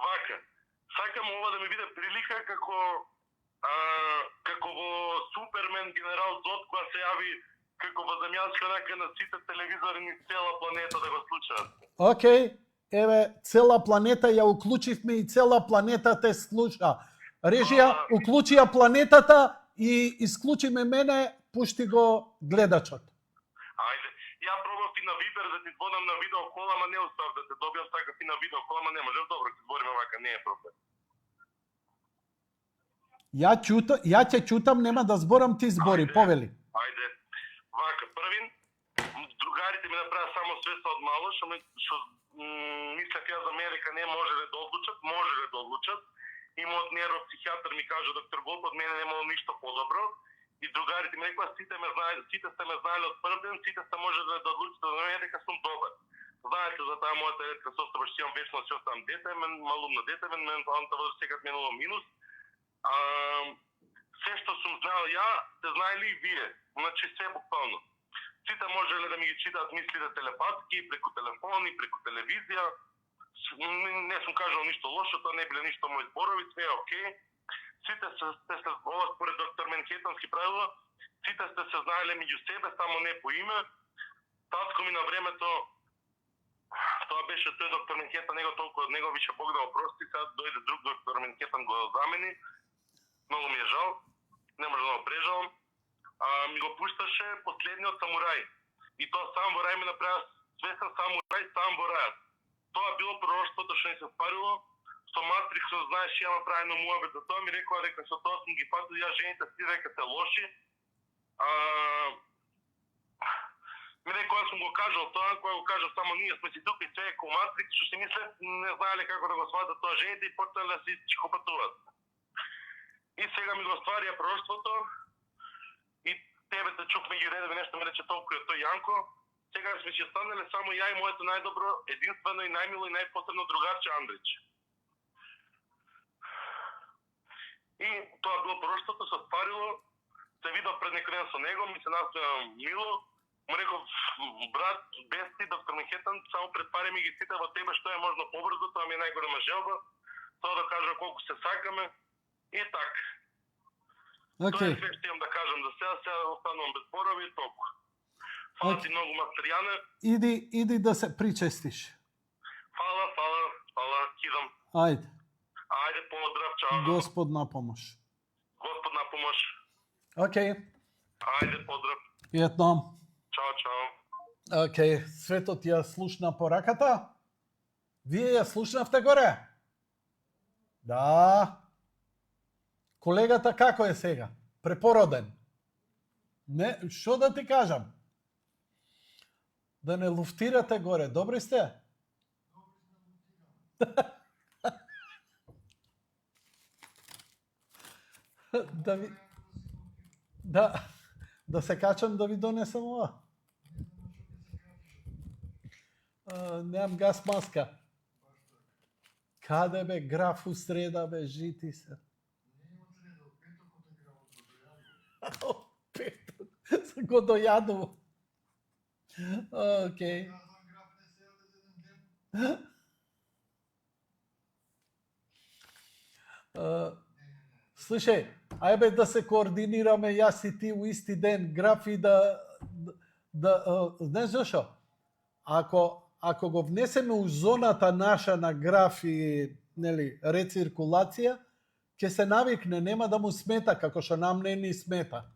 Вака, сакам ова да ми биде прилика како во Супермен генерал Зод која се јави како воземјанска рака на сите телевизори низ цела планета да го слушаат. Океј, еве, цела планета ја уклучивме и цела планета те слуша. Режија, уклучи ја планетата и исклучиме мене, пушти го гледачот. Ајде, ја пробав и на Вибер да ти звонам на видео кола, ама не успев да те добијам така и на видео кола, ама не можеш, добро, ќе збориме вака, не е проблем. Ја ќе чутам, нема да зборам, ти збори, повели. Ајде, вака, првин, другарите ми направа само свеста од мало, што мислев ја за Америка не можеле да одлучат, и мојот нейропсихијатар ми кажа, доктор Голуб, од мене немало ништо подобро. И другарите ми рекла, сите сте ме знаеле од прв ден, сите сте може да одлучите за мене дека сум добар. Знаете за таа мојата ретка состојба, што имам вечно си оставам дете, малумна дете, менталната возраст секад минало минус. Се што сум знаел ја, се знаели и вие. Значи се буквално. Сите можеле да ми ги читаат мислите телепатски, преку телефони, преку телевизија. Не сум кажал ништо лошо, тоа не биле ништо мои зборови, све е окей. Сите се ова според доктор Менхетански правила, сите сте се знаеле меѓу себе, само не по име. Татко ми на времето, тоа беше тој доктор Менхетан, него толку од него више Бог да опрости, сега дојде друг доктор Менхетан го замени. Многу ми е жал, не може да го прежалам. Ми го пушташе последниот самурај. И тоа сам во рај ми направи свесен самурај, сам во рајот. Тоа било пророштвото што ни се спарило. Со Матрикс знаеш ја направено муабет за тоа, ми рекоа дека со тоа сум ги патил ја жените си дека се лоши. Ми рекоа сум го кажал тоа, кога го кажав само ние сме си тука и све е ко Матрикс, што си мисле не знаеле како да го сватат тоа жените и почнале да си чикопатуваат. И сега ми го стварија пророштвото и тебе те чух меѓу редови нешто ми рече толку е тој Јанко. Сега сме си останале само ја и моето најдобро, единствено и најмило и најпосебно другарче Андрич. И тоа било пророштвото, се спарило, се видов пред некој ден со него, ми се настојам мило, му реков, брат, без ти, доктор Менхетан, само пред пари ми ги сите во тебе што е можно побрзо, тоа ми е најголема желба, тоа да кажа колку се сакаме и така. Тоа е све што имам да кажам за сега останувам без зборови и толку. Фала ти многу, Мастерјане. Иди да се причестиш. Фала, кидам. Ајде. Ајде, поздрав, чао. Господ на помош. Господ на помош. Окей. Ајде, поздрав. Пријатно. Чао. Окей, Светот ја слушна пораката? Вие ја слушнавте горе? Да. Колегата како е сега? Препороден? Не, што да ти кажам? Да не луфтирате горе, добри сте? Да се качам да ви донесам ова. Немам газ маска. Каде бе, граф у среда бе, жити се. Петок, се го дојадува. Окей. Слушај, ајбе да се координираме јас и ти у исти ден, графи знаеш зашо? Ако го внесеме у зоната наша на графи, нели, рециркулација, ќе се навикне, нема да му смета, како што нам не ни смета.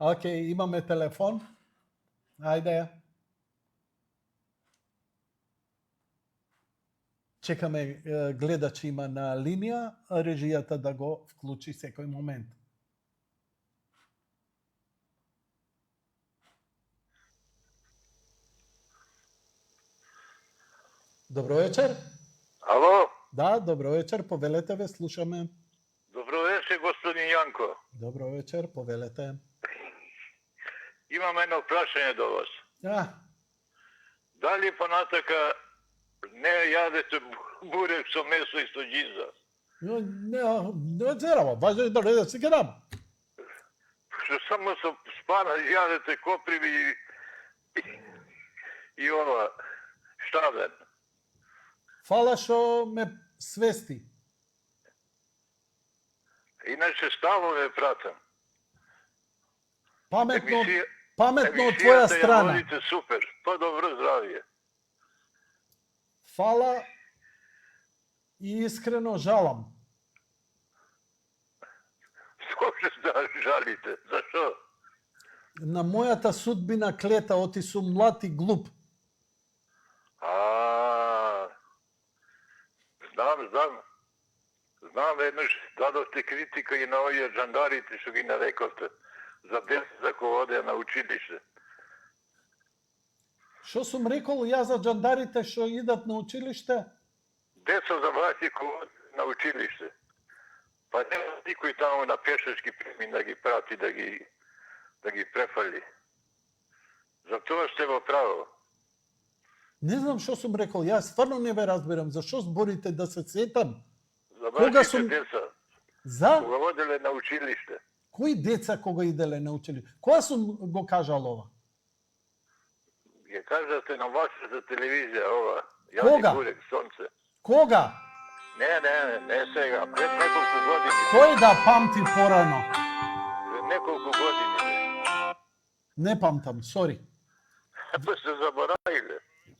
Океј, имаме телефон. Ајде. Чекаме гледач има на линија, режијата да го вклучи секој момент. Добро вечер. Ало? Да, добро вечер, повелете ве, слушаме. Добро вечер, господин Јанко. Добро вечер, повелете. Имам едно прашање до вас. Дали понатака не јадете бурек со месо и со џиза? Не дзерава, важно е да не се гедам. Што само со спана јадете коприви и ова штавен. Фала што ме свести. Иначе ставо ме пратам. Паметно од твоја страна. Водите супер, по-добро здравје. Фала и искрено жалам. Зошто да жалите? Зашо? На мојата судбина клета, оти сум млад и глуп. Знам, еднаш дадовте критика и на овие джандарите што ги нарековте. За деца кои одеа на училиште. Што сум рекол јас за джандарите што идат на училиште? Деца за власти на училище. Па нема никој тамо на пешачки премин да ги прати, да ги префали. Затоа сте во право. Не знам што сум рекол, јас стварно не ве разберам, зашо зборите да се сетам? За Кога вашите сум- деца, За кога оделе на училиште. кои деца кога иделе на училиште? Кога сум го кажал ова? Ја кажате на вашата телевизија ова. Кога? Јани Бурек, Сонце. Кога? Не сега. Пред неколку години. Кој да памти порано? Пред неколку години. Не памтам, сори. Па се заборавиле.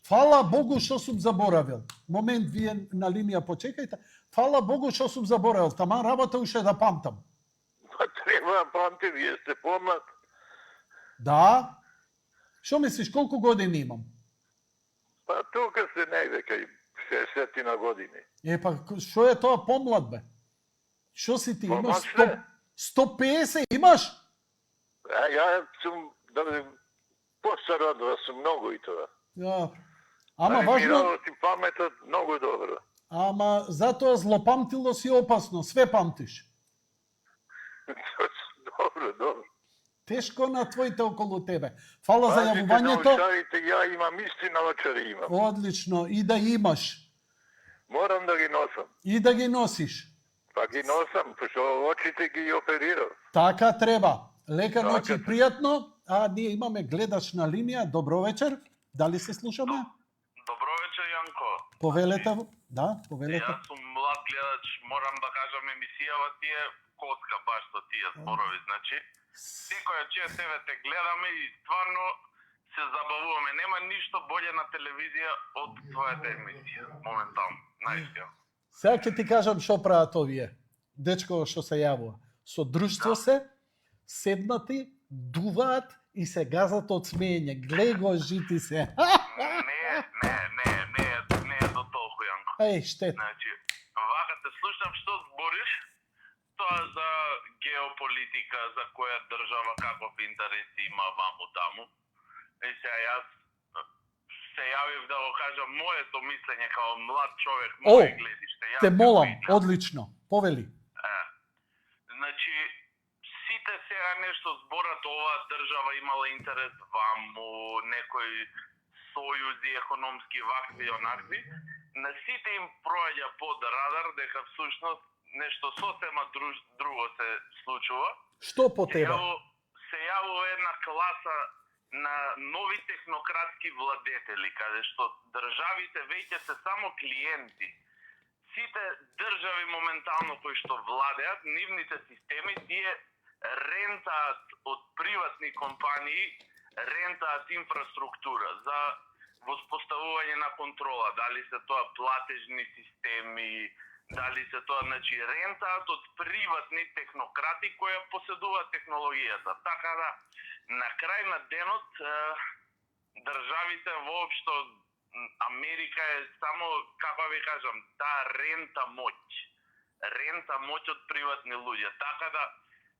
Фала Богу што сум заборавил. Момент, вие на линија почекајте. Фала Богу што сум заборавил. Таман работа уште да памтам. Па треба да памти, вие сте помлад. Да? Што мислиш, колку години имам? Па тука се негде кај 60 на години. Па што е тоа помлад бе? Што си ти? Помлад Имаш сте. 150 имаш? А ја сум постар од вас сум многу и тоа. Ја. Ама Али ми важно, работи паметот многу добро. ама затоа злопамтило си опасно, све памтиш. Добро. Тешко на твоите околу тебе. Фала за Пазите јавувањето. научарите, ја имам исти научари имам. Одлично, и да имаш, Морам да ги носам. и да ги носиш. Па ги носам, пошто очите ги оперирав. Така треба. Лека Така ноќ и треба. пријатно. А ние имаме гледач на линија. Добро вечер. Дали се слушаме? Добро вечер, Јанко. Повелете. Да, повелете. Јас сум млад гледач, морам да кажам емисијава ти е котка баш со тие зборови, значи. Секоја чест тебе те гледаме и стварно се забавуваме. Нема ништо боле на телевизија од твојата емисија, моментално, наискрено. Сега ќе ти кажам што прават овие. Дечко што се јавува. Со друштво се, седнати, дуваат и се газат од смеење. Глеј го, жити се. Не е до толку, Јанко. Еј, штет. Значи, вака те слушам што збориш, тоа за геополитика, за која држава, каков интерес има ваму таму. И сега јас се јавив да го кажам моето мислење као млад човек, мое гледиште. Јас Те како молам, гледам. одлично. Повели. Значи, сите сега нешто зборат, оваа држава имала интерес ваму, некои сојузи економски вакви и онакви. На сите им проаѓа под радар дека всушност нешто сосема друго се случува. Што по тебе? Се јавува една класа на нови технократски владетели, каде што државите веќе се само клиенти. Сите држави моментално кои што владеат, нивните системи, тие рентаат од приватни компании, рентаат инфраструктура за воспоставување на контрола, дали се тоа платежни системи, дали се тоа, значи, рентаат од приватни технократи кои поседуваат технологијата. Така да, на крај на денот, државите воопшто, Америка е само, како ви кажам, таа рента моќ. Рента моќ од приватни луѓе. Така да,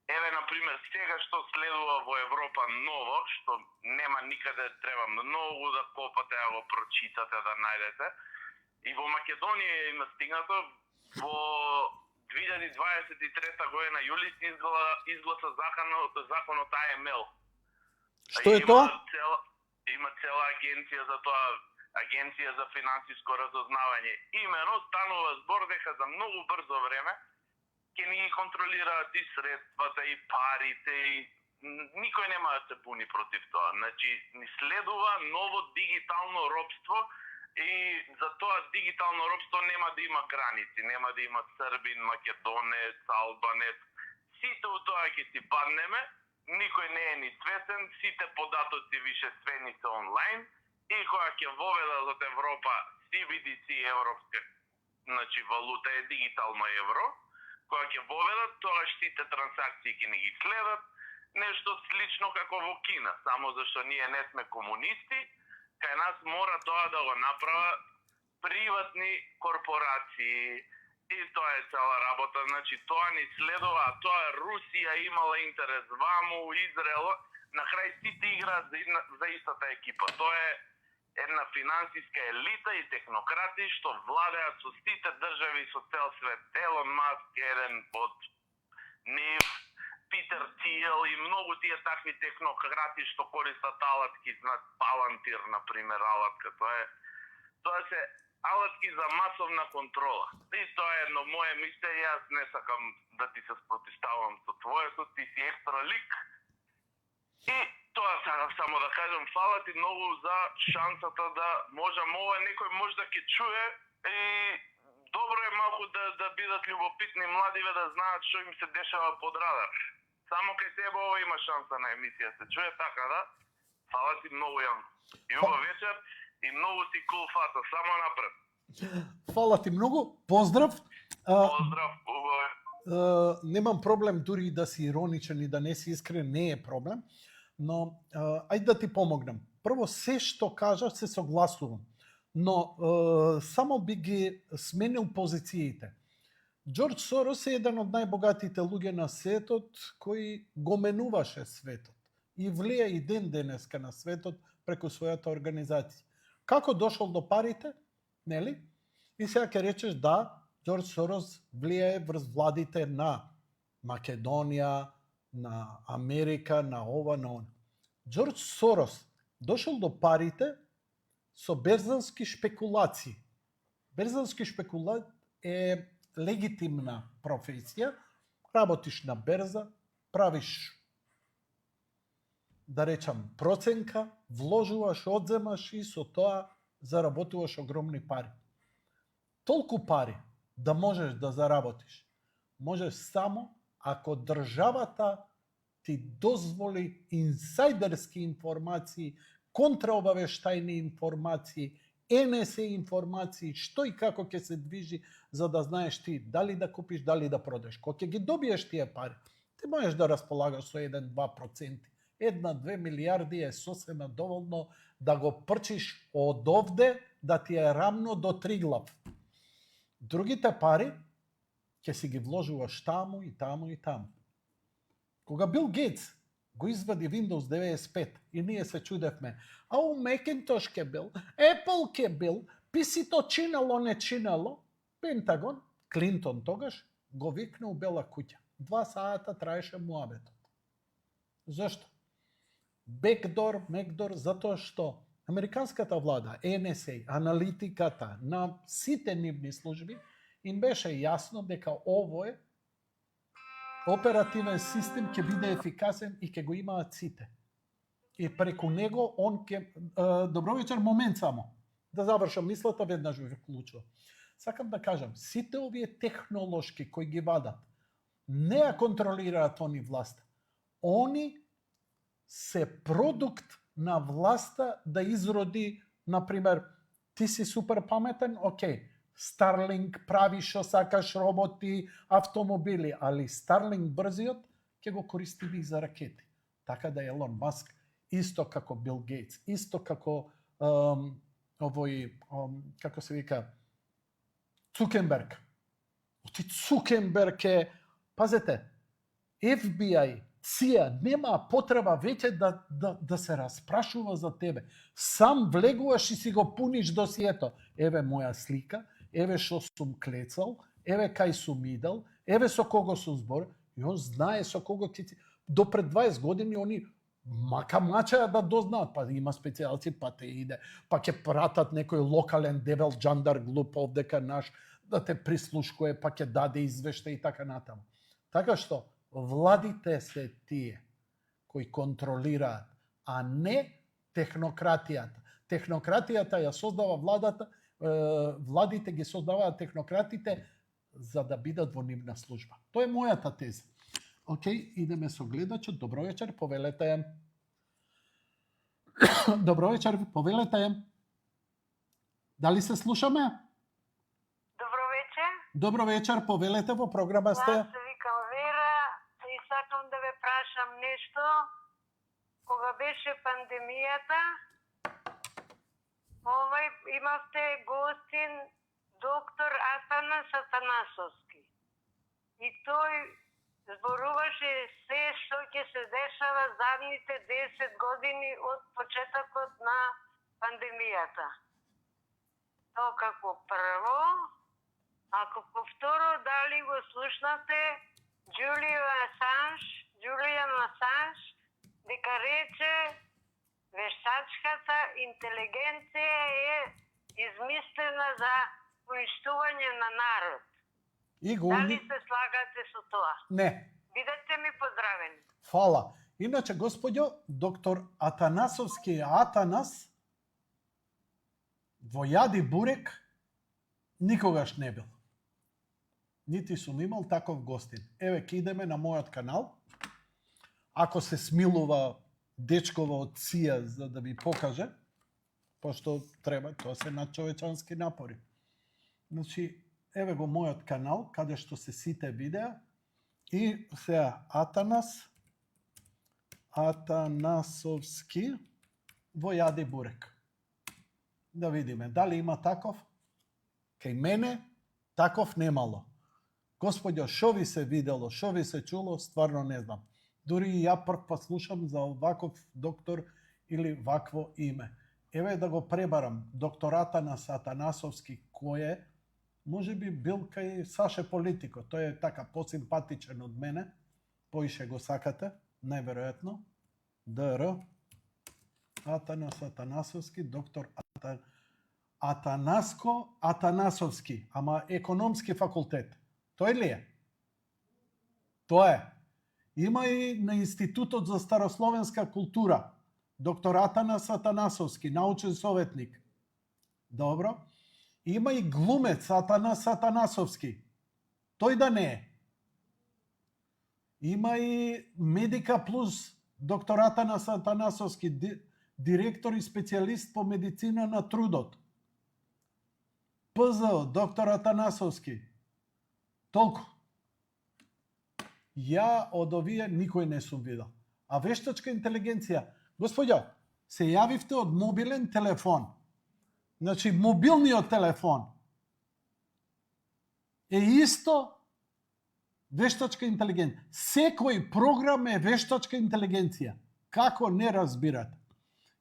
еве, например, сега што следува во Европа ново, што нема никаде, треба многу да копате, да го прочитате, да најдете. И во Македонија има стигнато, во 2023 година јули се изгласа законот АМЛ. Што е тоа? Има цела агенција за тоа, агенција за финансиско разузнавање. Имено станува збор дека за многу брзо време ќе ни ги контролираат и средствата, и парите, и никој нема да се буни против тоа. Значи, ни следува ново дигитално робство и за тоа дигитално робство нема да има граници, нема да има србин, македонец, албанец. Сите у тоа ќе си паднеме, никој не е ни свесен, сите податоци више свени се онлайн и кога ќе воведат од Европа CBDC европска, значи валута е дигитално евро, кога ќе воведат, тогаш сите трансакции ќе ни ги следат, нешто слично како во Кина, само зашто ние не сме комунисти, кај нас мора тоа да го направат приватни корпорации. И тоа е цела работа, значи тоа ни следува, а тоа Русија имала интерес ваму, Израел, на крај сите играат за истата екипа. Тоа е една финансиска елита и технократи што владеат со сите држави со цел свет. Елон Маск е еден од нив, Питер Тиел и многу тие такви технократи што користат алатки, знаат Палантир, например, алатка. Тоа се алатки за масовна контрола. И тоа е едно мое мислење, јас не сакам да ти се спротивставам со твоето, ти си екстра лик. И тоа сакам само да кажам, фала ти многу за шансата да можам ова, некој може да ќе чуе и добро е малку да бидат љубопитни младиве да знаат што им се дешава под радар. Само кај тебе ова има шанса на емисија се чуе, така да, фала ти многу Јан. И убав вечер и многу си кул фата, само напред. Фала ти многу, поздрав. Поздрав, убав. Немам проблем дури и да си ироничен и да не си искрен, не е проблем, но ајде да ти помогнам. Прво, се што кажаш се согласувам, но само би ги сменил позициите. Џорџ Сорос е еден од најбогатите луѓе на светот кој го менуваше светот и влие и ден денеска на светот преку својата организација. Како дошол до парите, нели? И сега ќе речеш да, Џорџ Сорос влие врз владите на Македонија, на Америка, на ова, на она. Џорџ Сорос дошол до парите со берзански шпекулации. Берзански шпекулат е легитимна професија. Работиш на берза, правиш, да речам, проценка, вложуваш, одземаш и со тоа заработуваш огромни пари. Толку пари да можеш да заработиш, можеш само ако државата ти дозволи инсайдерски информации, контраобавештајни информации, НСА информации, што и како ќе се движи, за да знаеш ти дали да купиш, дали да продаш. Кога ќе ги добиеш тие пари, ти можеш да располагаш со 1-2%. 1-2 милиарди е сосема доволно да го прчиш од овде, да ти е рамно до Триглав. Другите пари ќе си ги вложуваш таму и таму и таму. Кога Бил Гейтс го извади Windows 95 и ние се чудевме, ау Macintosh ке бил, Apple ке бил, PC-то чинало, не чинало, Пентагон, Клинтон тогаш, го викна у Бела куќа. 2 сата траеше муабетот. Зошто? Бекдор, мекдор, затоа што американската влада, НСА, аналитиката на сите нивни служби, им беше јасно дека овој оперативен систем ќе биде ефикасен и ќе го имаат сите. И преку него он ќе... Добро вечер, момент само. Да завршам мислата, веднаш ви вклучувам. Сакам да кажам, сите овие технолошки кои ги вадат, не ја контролираат они власта. Они се продукт на власта да изроди, например, ти си супер паметен, окей, Starlink прави што сакаш, роботи, автомобили, али Starlink брзиот ќе го користиме и за ракети. Така да Елон Маск, исто како Бил Гейтс, исто како овој, како се вика, Цукенберг. Оти Цукенберг е, пазете, FBI, CIA нема потреба веќе да се распрашува за тебе. Сам влегуваш и си го пуниш досието. Еве моја слика, еве што сум клецал, еве кај сум идел, еве со кого сум збор, и он знае со кого ќе... До пред 20 години они мачаја да дознаат, па има специјалци, па те иде, па ќе пратат некој локален девел джандар глуп овдека наш, да те прислушкуе, па ќе даде извешта и така натаму. Така што, владите се тие кои контролираат, а не технократијата. Технократијата ја создава владата, владите ги создаваат технократите за да бидат во нивна служба. Тоа е мојата теза. Океј, идеме со гледачот. Добро вечер, повелете. Добро вечер, повелете. Дали се слушаме? Добро вечер. Добро вечер, повелете, во програма сте. Јас се викам Вера и сакам да ве прашам нешто. Кога беше пандемијата, имавте гостин доктор Атанас Атанасовски. И тој зборуваше се што ќе се дешава задните 10 години од почетокот на пандемијата. Тоа како прво, а како второ, дали го слушнате Джулијан Асанж, дека рече вештачката интелигенција е измислена за уништување на народ. И го Дали се слагате со тоа? Не. Бидете ми поздравени. Фала. Иначе, господјо, доктор Атанасовски Атанас во јади бурек никогаш не бил. Нити сум имал таков гостин. Еве, ке идеме на мојот канал. Ако се смилува дечкова од Сија за да ви покаже, пошто треба, тоа се надчовечански напори. Значи, еве го мојот канал, каде што се сите видеа. И сега Атанасовски во јади бурек. Да видиме, дали има таков? Кај мене таков немало. Господјо, шо ви се видело, шо ви се чуло, стварно не знам. Дури и ја прв пат слушам за ваков доктор или вакво име. Еве да го пребарам, доктор Атанасовски, кој е, може би бил кај Саше Политико. Тој е така посимпатичен од мене, поише го сакате, најверојатно. ДР, Атанасовски, доктор Атанасовски, ама економски факултет. Тој ли е? Тоа е. Има и на Институтот за старословенска култура, доктор Атанасовски, научен советник. Добро. Има и глумец Атанасовски. Тој да не е. Има и Медика Плюс, доктор Атанасовски, директор и специјалист по медицина на трудот. ПЗ, доктор Атанасовски. Толку. Ја од овие никој не сум видел. А вештачка интелигенција, господјо, се јавивте од мобилен телефон. Значи, мобилниот телефон е исто вештачка интелигенција. Секој програм е вештачка интелигенција. Како не разбирате?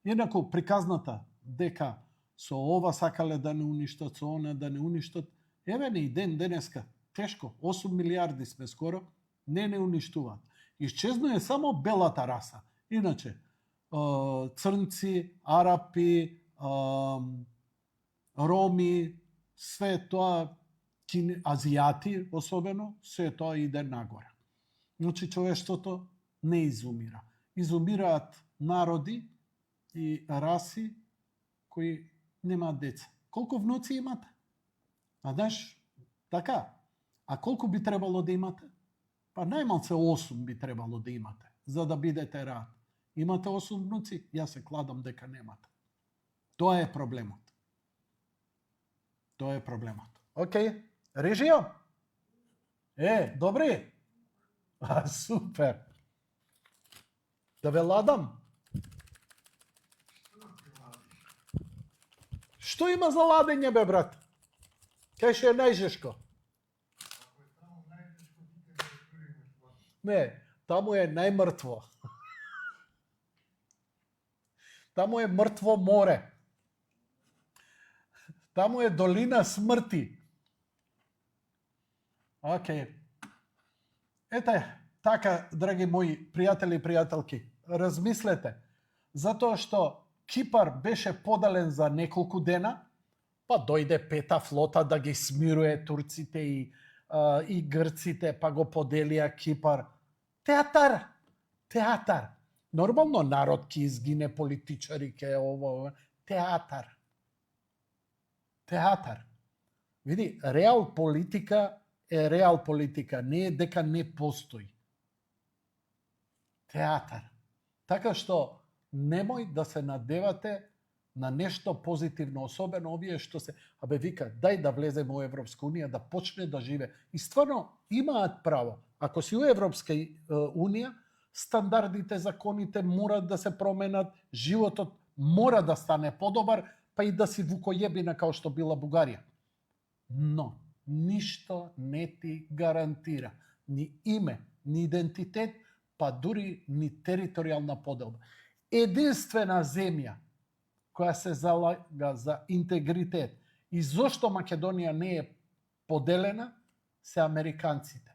Инаку приказната дека со ова сакале да не уништат, со она да не уништат, еве ни ден денеска, тешко, 8 милиарди сме скоро, не уништуваат. Исчезнува само белата раса. Иначе, црнци, арапи, роми, све тоа, азијати особено, све тоа иде нагоре. Значи, човештвото не изумира. Изумираат народи и раси кои немаат деца. Колку внуци имате? А знаеш, така. А колку би требало да имате? Па најмалце 8 би требало да имате, за да бидете рад. Имате 8 внуци? Јас се кладам дека немате. Тоа е проблемот. Тоа е проблемот. Океј, режио? Добри? Супер. Да ве ладам? Што има за ладење, бе, брат? Кај ше е најжешко? Не, таму е најмртво. Таму е мртво море. Таму е долина смрти. Океј. Ете, така, драги мои пријатели и пријателки, размислете, затоа што Кипар беше подален за неколку дена, па дојде пета флота да ги смирuje турците и грците, па го поделија Кипар. Театар. Нормално народ ки изгине, политичари ке ово. Театар. Види, реал политика е реал политика, не е дека не постои. Театар. Така што немој да се надевате на нешто позитивно, особено овие што се, вика, дај да влеземе во Европска унија, да почне да живе. И стварно имаат право. Ако си у Европска унија, стандардите, законите мора да се променат, животот мора да стане подобар, па и да си вукојебина као што била Бугарија. Но ништо не ти гарантира ни име, ни идентитет, па дури ни територијална поделба. Единствена земја која се залага за интегритет и зошто Македонија не е поделена, се американците.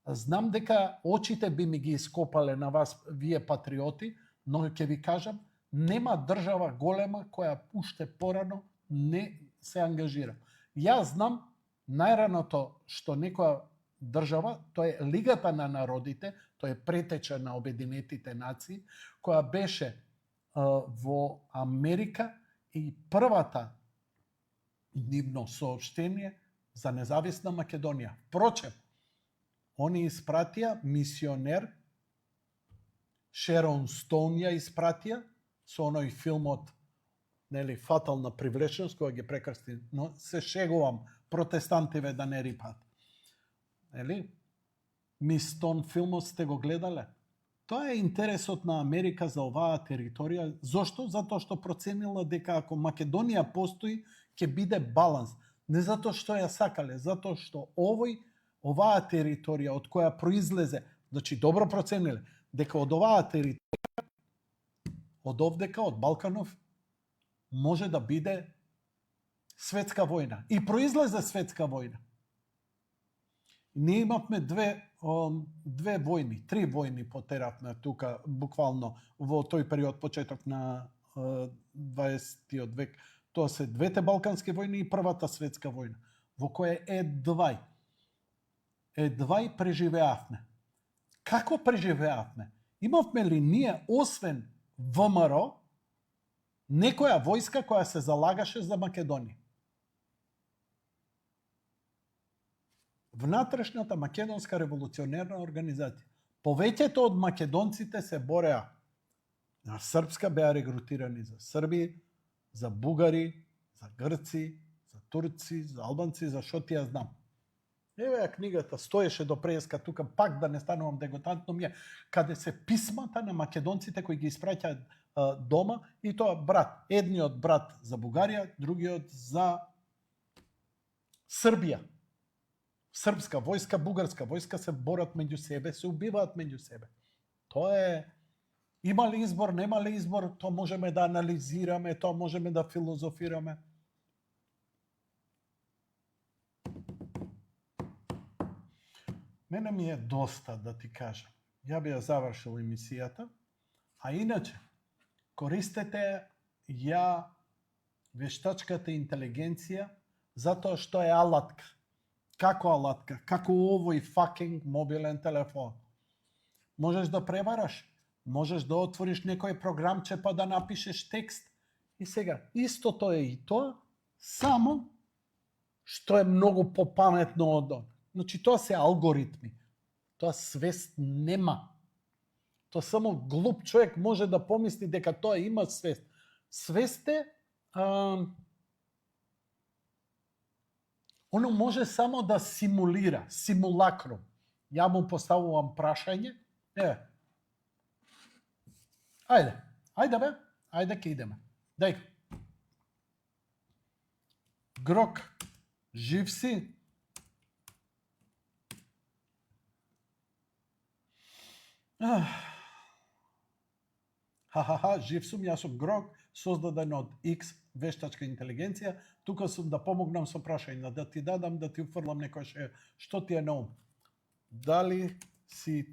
Знам дека очите би ми ги ископале на вас, вие патриоти, но ќе ви кажам, нема држава голема која уште порано не се ангажира. Јас знам најраното што некоја држава, тоа е Лигата на народите, тоа е претеча на Обединетите нации, која беше во Америка и првата нивно соопштение за независна Македонија. Впрочем, они испратија мисионер, Шерон Стоун ја испратија со оној филмот, нели, Фатална привлеченост, која ги прекрсти, но се шегувам, протестантиве да не рипат. Нели? Мис Тон филмот сте го гледале? Тоа е интересот на Америка за оваа територија. Зошто? Затоа што проценила дека ако Македонија постои, ќе биде баланс. Не затоа што ја сакале, затоа што оваа територија од која произлезе, значи добро процениле, дека од оваа територија, од овдека, од Балканов, може да биде светска војна. И произлезе светска војна. Ние имавме две војни, 3 војни потеравме тука, буквално во тој период, почеток на 20 век. Тоа се двете Балкански војни и првата светска војна, во која едвај преживеавме. Како преживеавме? Имавме ли ние, освен ВМРО, некоја војска која се залагаше за Македонија? Внатрешната македонска револуционерна организација. Повеќето од македонците се бореа на српска, беа регрутирани за срби, за бугари, за грци, за турци, за албанци, за шо ти ја знам. Еве ја книгата, стоеше до преска тука, пак да не станувам деготантно ми е, каде се писмата на македонците кои ги испраќаат дома, и тоа брат, едниот брат за Бугарија, другиот за Србија. Српска војска, бугарска војска се борат меѓу себе, се убиваат меѓу себе. Тоа е, има ли избор, нема ли избор, тоа можеме да анализираме, тоа можеме да филозофираме. Мене ми е доста, да ти кажам. Ја би ја завршил емисијата, а иначе, користете ја вештачката интелигенција затоа што е алатка. Како алатка? Како овој факинг мобилен телефон. Можеш да превараш, можеш да отвориш некој програмче па да напишеш текст. И сега, истото е и тоа, само што е многу попаметно од тоа. Значи, тоа се алгоритми. Тоа свест нема. Тоа само глуп човек може да помисли дека тоа има свест. Свест е... Оно може само да симулира, симулакрум. Ја му поставувам прашање. Ајде бе, ајде ке идеме. Дај. Грок, жив си? Жив сум, јас сум Грок, создаден од X вештачка интелигенција. Тука сум да помогнам со прашања, да ти дадам, да ти уфрлам некој што ти е на ум. Дали си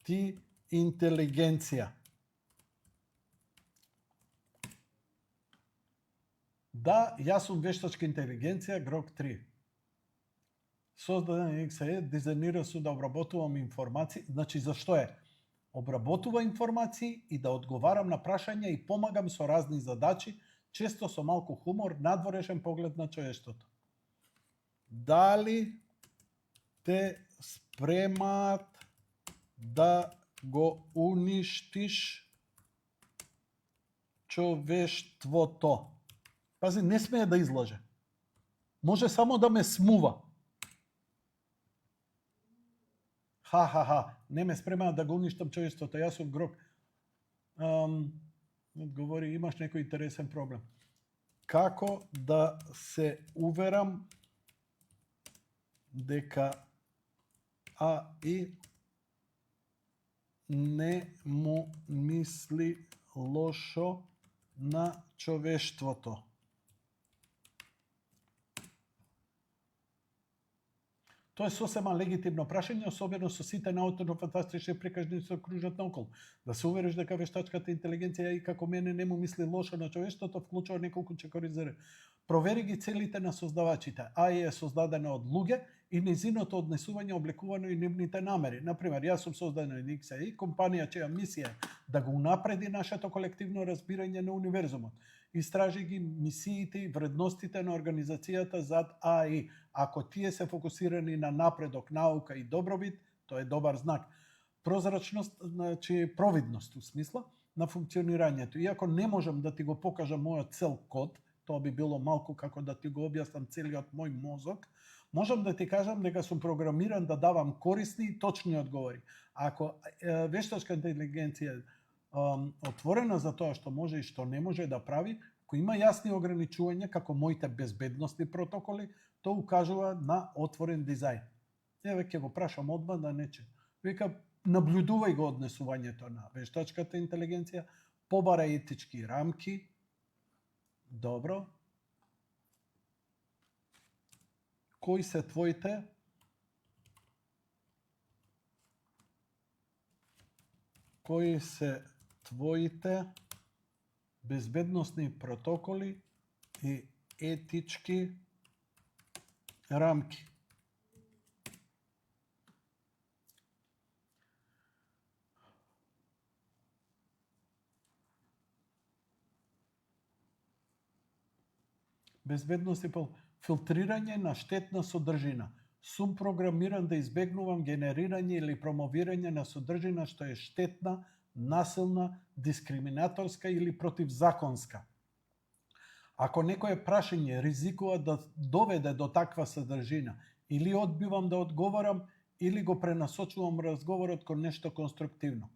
ти интелигенција? Да, јас сум вештачка интелигенција, Грок 3. Создаден XE, дизајниран сум да обработувам информации. Значи, зашто е? Обработува информации и да одговарам на прашања и помагам со разни задачи, често со малку хумор, надворешен поглед на човештвото. Дали те спремаат да го уништиш човештвото? Пази, не смее да излаже. Може само да ме смува. Не ме спремаат да го уништам човештвото. Јас сум Грок. Одговори, имаш некој интересен проблем. Како да се уверам дека АИ не му мисли лошо на човештвото. Тоа е сосема легитимно прашање, особено со сите научно-фантастични приказни што кружат наоколу. Да се увериш дека вештачката интелигенција и како мене не му мисли лошо на човештвото, вклучува неколку чекори за ред. Провери ги целите на создавачите. АИ е создадена од луѓе и незиното однесување облекувано и нивните намери. Например, јас сум создаден од XAI, компанија чија мисија е да го унапреди нашето колективно разбирање на универзумот. Истражи ги мисиите и вредностите на организацијата зад АИ. Ако тие се фокусирани на напредок, наука и добробит, тоа е добар знак. Прозрачност, значи провидност, у смисла на функционирањето. Иако не можам да ти го покажам мојот цел код, тоа би било малку како да ти го објаснам целиот мој мозок, можам да ти кажам дека сум програмиран да давам корисни и точни одговори. Ако вештачка интелигенција е отворена за тоа што може и што не може да прави, ако има јасни ограничувања како моите безбедносни протоколи, тоа укажува на отворен дизајн. Еве ќе го прашам одма да нече. Вика, наблюдувај го однесувањето на вештачката интелигенција, побара етички рамки. Добро. Кои се твоите безбедносни протоколи и етички рамки? Безбедност и филтрирање на штетна содржина. Сум програмиран да избегнувам генерирање или промовирање на содржина што е штетна, насилна, дискриминаторска или противзаконска. Ако некое прашање ризикува да доведе до таква содржина, или одбивам да одговорам, или го пренасочувам разговорот кон нешто конструктивно.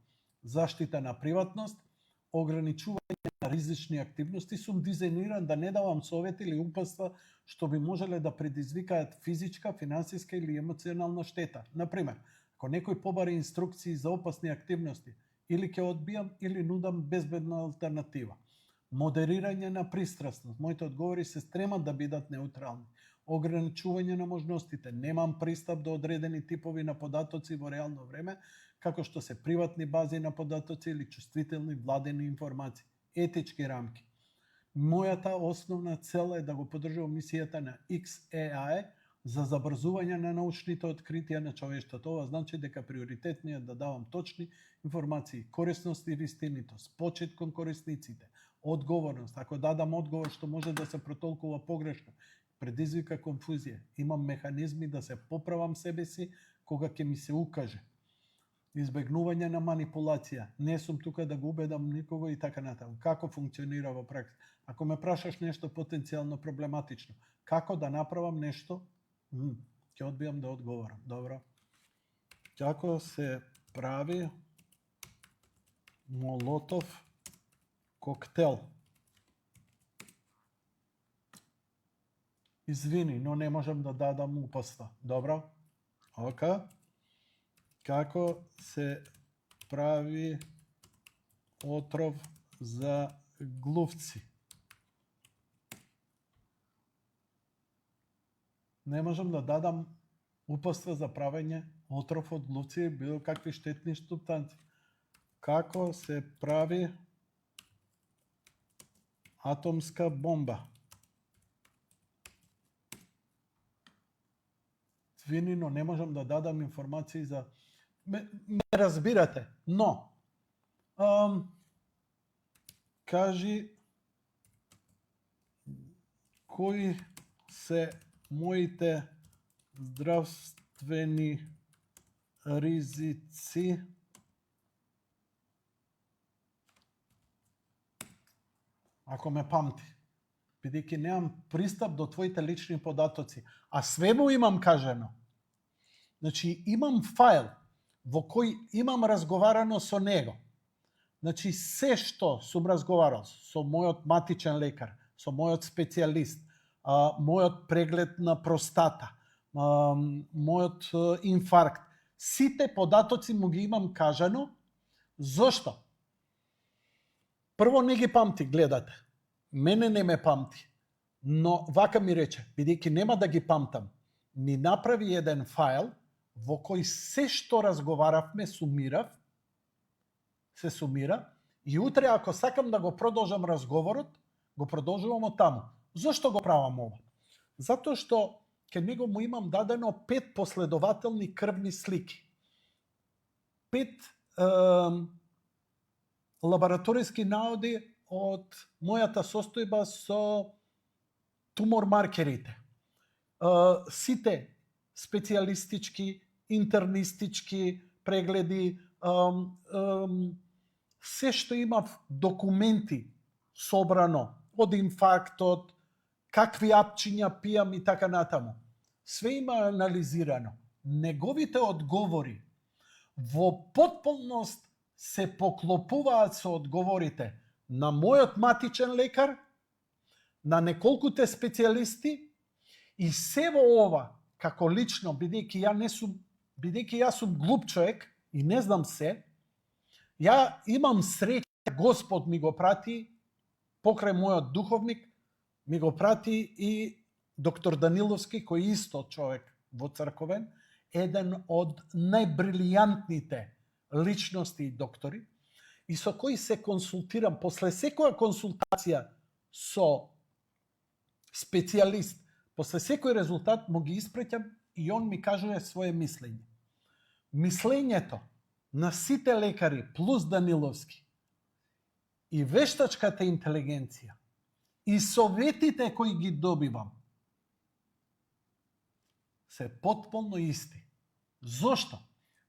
Заштита на приватност, ограничување на ризични активности, сум дизајниран да не давам совети или упатства што би можеле да предизвикаат физичка, финансиска или емоционална штета. Например, ако некој побари инструкции за опасни активности, или ќе одбијам или нудам безбедна алтернатива. Модерирање на пристрасност. Моите одговори се стремат да бидат неутрални. Ограничување на можностите. Немам пристап до одредени типови на податоци во реално време, како што се приватни бази на податоци или чувствителни владени информации. Етички рамки. Мојата основна цел е да го поддржувам мисијата на XAI за забрзување на научните откритија на човештвото. Ова значи дека приоритетно е да давам точни информации, корисност и вистинитост, почит кон корисниците, одговорност. Ако дадам одговор што може да се протолкува погрешно, предизвика конфузија, имам механизми да се поправам себе си кога ќе ми се укаже. Избегнување на манипулација. Не сум тука да го убедам никого и така натаму. Како функционира во пракса? Ако ме прашаш нешто потенцијално проблематично, како да направам нешто, ќе одбијам да одговорам. Добро. Како се прави молотов коктел? Извини, но не можам да дадам упатства. Добро? Ока. Како се прави отров за глувци? Не можам да дадам упатства за правење отров од глувци и било какви штетни супстанции. Како се прави атомска бомба? Извини, но не можам да дадам информации за... Ме разбирате, но кажи кои се моите здравствени ризици ако ме памти, бидејќи немам пристап до твоите лични податоци, а све му имам кажано. Значи, имам файл во кој имам разговарано со него. Значи, се што сум разговарал со мојот матичен лекар, со мојот специјалист, мојот преглед на простата, мојот инфаркт, сите податоци му ги имам кажано. Зошто? Прво не ги памти, гледате. Мене не ме памти. Но вака ми рече, бидејќи нема да ги памтам, ми направи еден файл во кој се што разговаравме се сумира и утре ако сакам да го продолжам разговорот, го продолжувам од таму. Зошто го правам ова? Затоа што ке него му имам дадено 5 последователни крвни слики. 5 лабораториски наоди од мојата состојба со тумор маркерите. Сите специјалистички, интернистички прегледи, се што имав документи собрано од инфарктот, какви апчиња пијам и така натаму. Све има анализирано. Неговите одговори во потполност се поклопуваат со одговорите на мојот матичен лекар, на неколкуте специјалисти и се во ова, како лично, бидејќи јас сум глуп човек и не знам се, ја имам среќа, Господ ми го прати, покрај мојот духовник, ми го прати и доктор Даниловски, кој исто човек во црковен, еден од најбрилијантните личности и доктори, и со кој се консултирам после секоја консултација со специјалист, после секој резултат му ги испреќам и он ми кажува свое мислење. Мислењето на сите лекари плюс Даниловски и вештачката интелигенција и советите кои ги добивам се потполно исти. Зошто?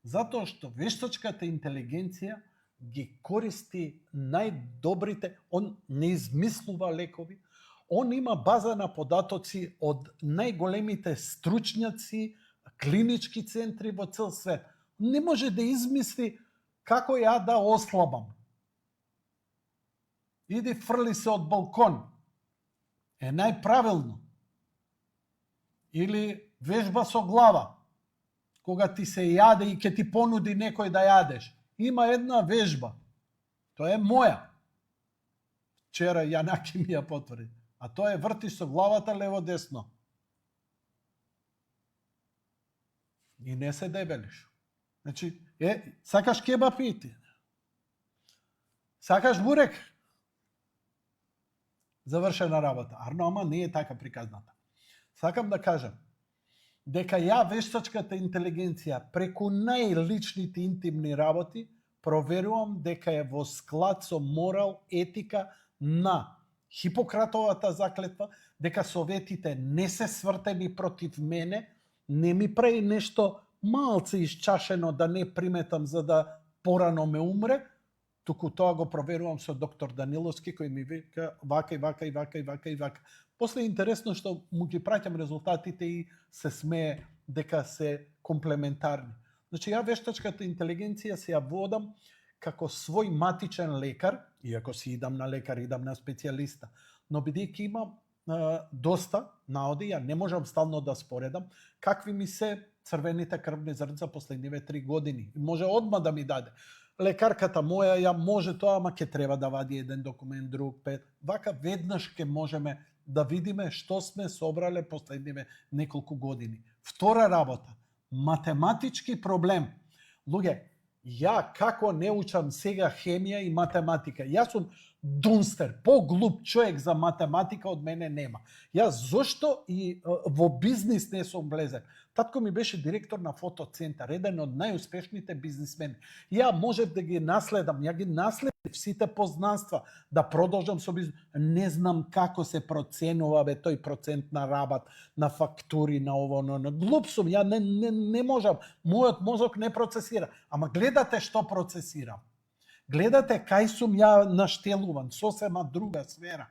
Затоа што вештачката интелигенција ги користи најдобрите, он не измислува лекови, он има база на податоци од најголемите стручњаци, клинички центри во цел свет. Не може да измисли како ја да ослабам. Иди фрли се од балкон. Е најправилно. Или вежба со глава. Кога ти се јаде и ке ти понуди некој да јадеш. Има една вежба. Тоа е моја. Вчера Јанаки ми ја потврди. А тоа е вртиш со главата лево-десно. И не се дебелиш. Значи, сакаш кебап ити? Сакаш бурек? Завршена работа. Арно, ама не е така приказната. Сакам да кажам, дека ја вештачката интелигенција преку најличните интимни работи проверувам дека е во склад со морал, етика на Хипократовата заклетва, дека советите не се свртени против мене, не ми прави нешто малце исчашено да не приметам за да порано ме умре, туку тоа го проверувам со доктор Даниловски кој ми вика вака и вака и вака и вака и вака. После е интересно што му ги праќам резултатите и се смее дека се комплементарни. Значи, ја вештачката интелигенција се ја водам како свој матичен лекар, иако си идам на лекар, идам на специјалиста, но бидејќи имам доста наоди, ја не можам стално да споредам, какви ми се црвените крвни зрнца последниве 3 години. Може одма да ми даде. Лекарката моја ја може тоа, ама ќе треба да вади еден документ, друг, 5. Вака веднаш ќе можеме да видиме што сме собрале последниве неколку години. Втора работа, математички проблем. Луѓе, ја како не учам сега хемија и математика. Јас сум дунстер, поглуп човек за математика од мене нема. Јас зошто и во бизнис не сум влезен? Татко ми беше директор на фотоцентар, еден од најуспешните бизнисмени. Ја можев да ги наследам, ја ги наследив сите познанства, да продолжам со бизнис. Не знам како се проценува тој процент на рабат, на фактури, на ово, на глуп сум, ја не можам. Мојот мозок не процесира. Ама гледате што процесирам. Гледате кај сум ја наштелуван, сосема друга сфера.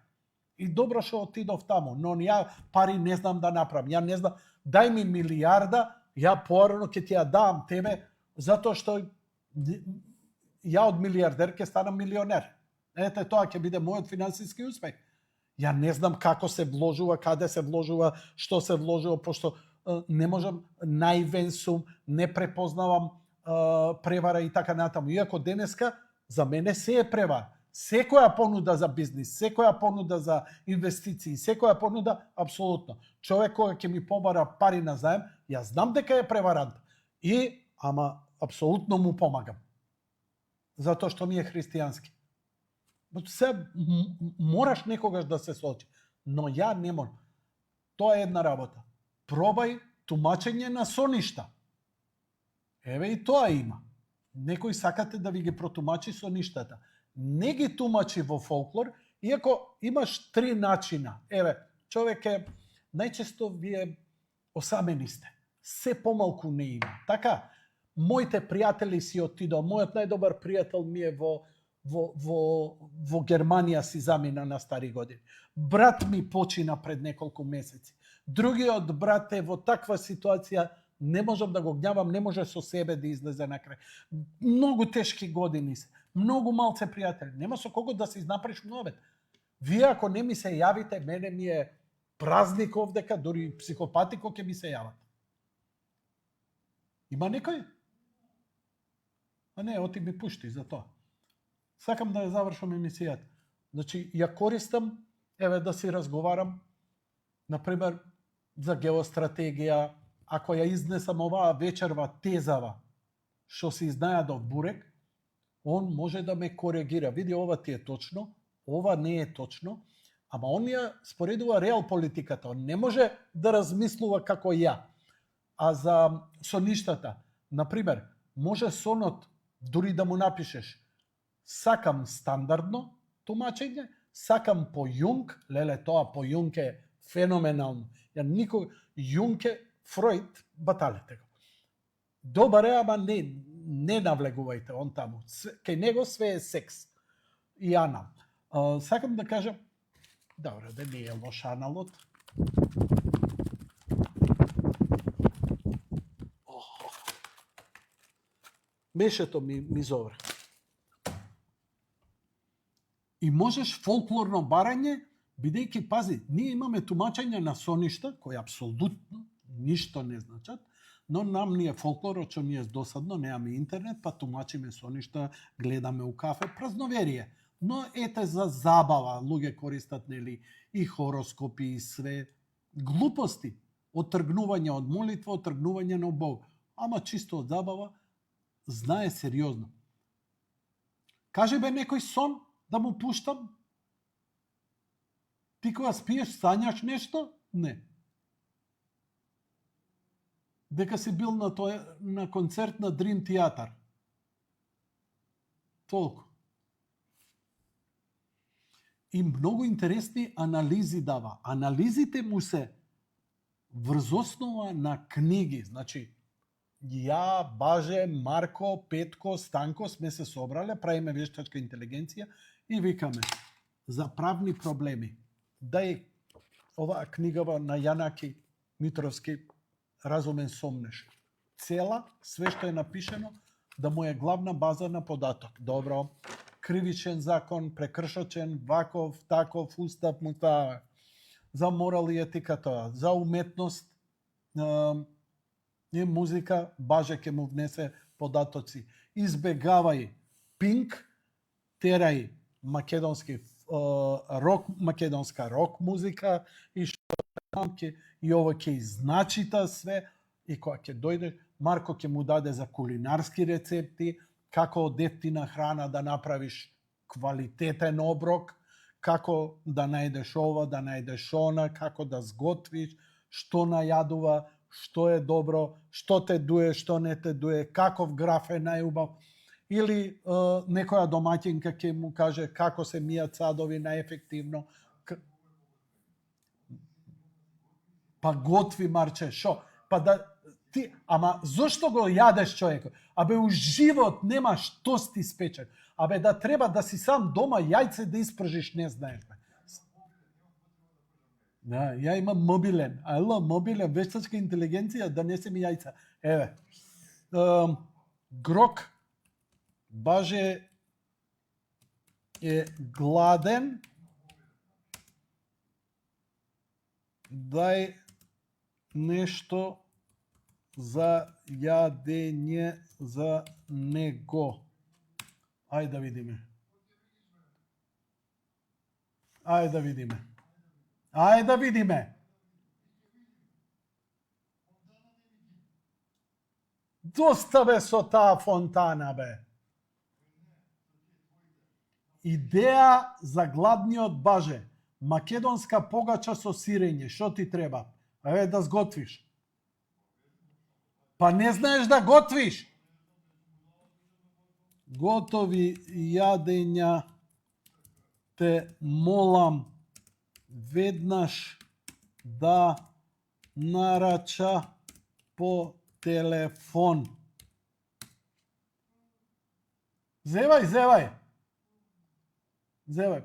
И добро што отидов таму, но ја пари не знам да направам. Ја не знам, дај ми милијарда, ја порано ќе ти ја дам тебе, затоа што ја од милијардер ќе станам милионер. Ете, тоа ќе биде мојот финансиски успех. Ја не знам како се вложува, каде се вложува, што се вложува, пошто не можам, наивен сум, не препознавам превара и така натаму. Иако денеска за мене се е превар. Секоја понуда за бизнис, секоја понуда за инвестиции, секоја понуда, апсолутно. Човек кога ќе ми побара пари на заем, јас знам дека е преварант. Ама апсолутно му помагам. Затоа што ми е христијански. Се мораш некогаш да се соочи, но ја не можам. Тоа е една работа. Пробај тумачење на соништа. Еве и тоа има. Некој сакате да ви ги протумачи соништата. Не ги тумачи во фолклор, иако имаш 3 начина. Еве, човек е, најчесто вие осамени сте. Се помалку не има. Така, моите пријатели си отидоа. Мојот најдобар пријател ми е во Германија си замина на стари години. Брат ми почина пред неколку месеци. Другиот брат е во таква ситуација, не можам да го гнјавам, не може со себе да излезе на крај. Многу тешки години се. Многу малце пријатели. Нема со кого да се изнапреш муавет. Вие ако не ми се јавите, мене ми е празник овдека, дури психопати кој ќе ми се јават. Има некој? А не, оти ми пушти за тоа. Сакам да ја завршам емисијата. Значи, ја користам, еве да си разговарам, например, за геостратегија, ако ја изнесам оваа вечерва тезава, што се изнајадов Бурек, он може да ме коригира. Види, ова ти е точно, ова не е точно, ама он ја споредува реал политиката. Он не може да размислува како ја. А за соништата, например, може сонот, дури да му напишеш, сакам стандардно тумачење, сакам по Јунг, леле, тоа по Јунг е феноменално. Ја никога, Јунг е Фројд, баталете го. Добар е, ама не навлегувајте он таму. Кај него све е секс и анал. Сакам да кажам, добре, да не е лош аналот. Мешето ми зовре. И можеш фолклорно барање, бидејќи, пази, ние имаме тумачење на соништа, кои апсолутно ништо не значат, но нам ни е фолклорот, што ни е досадно, немаме интернет, па тумачиме соништа, гледаме у кафе, празноверие. Но ете за забава, луѓе користат, нели, и хороскопи, и све. Глупости, отргнување од молитва, отргнување на Бог. Ама чисто од забава, знае сериозно. Каже бе некој сон, да му пуштам? Ти кога спиеш, сањаш нешто? Не. Дека си бил на концерт на Дрим театар. Толку. И многу интересни анализи дава. Анализите му се врз основа на книги. Значи, ја, Баже, Марко, Петко, Станко сме се собрале, правиме вештачка интелигенција и викаме за правни проблеми. Дај оваа книгава на Јанаки Митровски Разумен сомнеш. Цела, све што е напишено, да му е главна база на податок. Добро, кривичен закон, прекршочен, ваков, таков, устав, мута, за морал и етика тоа, за уметност и музика, Баже ке му внесе податоци. Избегавај Пинк, терај македонски македонска рок музика и што и ова ќе изначита све и кога ќе дојде Марко ќе му даде за кулинарски рецепти, како од ефтина храна да направиш квалитетен оброк, како да најдеш ова, да најдеш она, како да сготвиш, што најадува, што е добро, што те дуе, што не те дуе, каков граф е најубав. Или некоја домаќинка ќе му каже како се мијат садови најефективно. Па готви, Марче, шо? Па да ти, ама зошто го јадеш човекот? Абе у живот нема што ти спечен. Абе да треба да си сам дома јајце да испржиш, не знаеш бе. Да, ја имам мобилен. Ало, мобилен, вештачка интелигенција, да не се ми јајца. Еве. Грок, Баже е гладен. Дај нешто за јадење за него. Ајде да видиме. Ајде да видиме. Ајде да видиме. Доста бе со таа фонтана, бе. Идеја за гладниот баже. Македонска погача со сирење. Шо ти треба? Еве да сготвиш. Па не знаеш да готвиш. Готови јадења те молам веднаш да нарача по телефон. Зевај.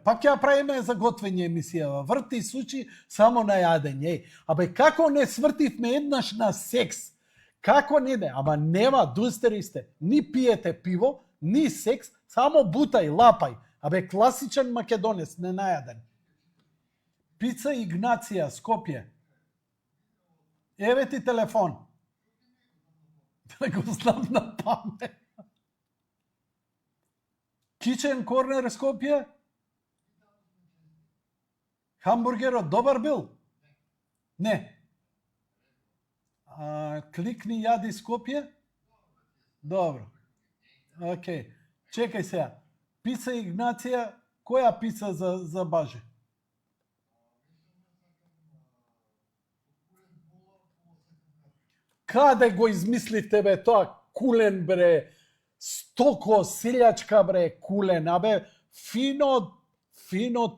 Пак ќе правиме за готвење емисија. Врти сучи само на јадење. Абе, како не свртивме еднаш на секс? Како не де? Ама нема, дустери сте. Ни пиете пиво, ни секс, само бутај, лапај. Абе, класичен македонец, ненајаден. Пица Игнација, Скопје. Еве ти телефон. Да го знам на памет. Кичен корнер Скопје. Хамбургерот добар бил? Не. Кликни јади Скопје. Добро. Океј. Чекај сега. Пица Игнација, која пица за баже? Каде го измисливте бе тоа кулен бре? Стоко, селјачка бре, кулен. Абе, фино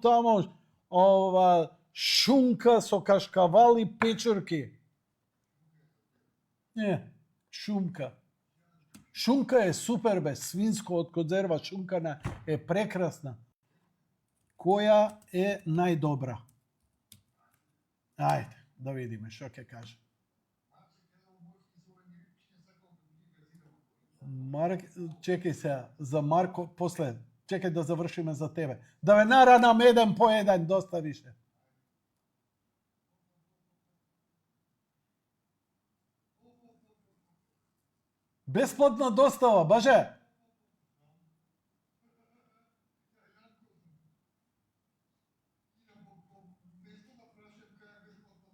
тамо, шунка со кашкавали печурки. Не, шунка. Шунка е супер бе, свинско од конзерва, шунка е прекрасна. Која е најдобра? Ајде, да видиме што ќе каже. Чекај сега, за Марко, после, чекај да завршиме за тебе. Да ве наранам еден по еден, доста више. Бесплатна достава, баже.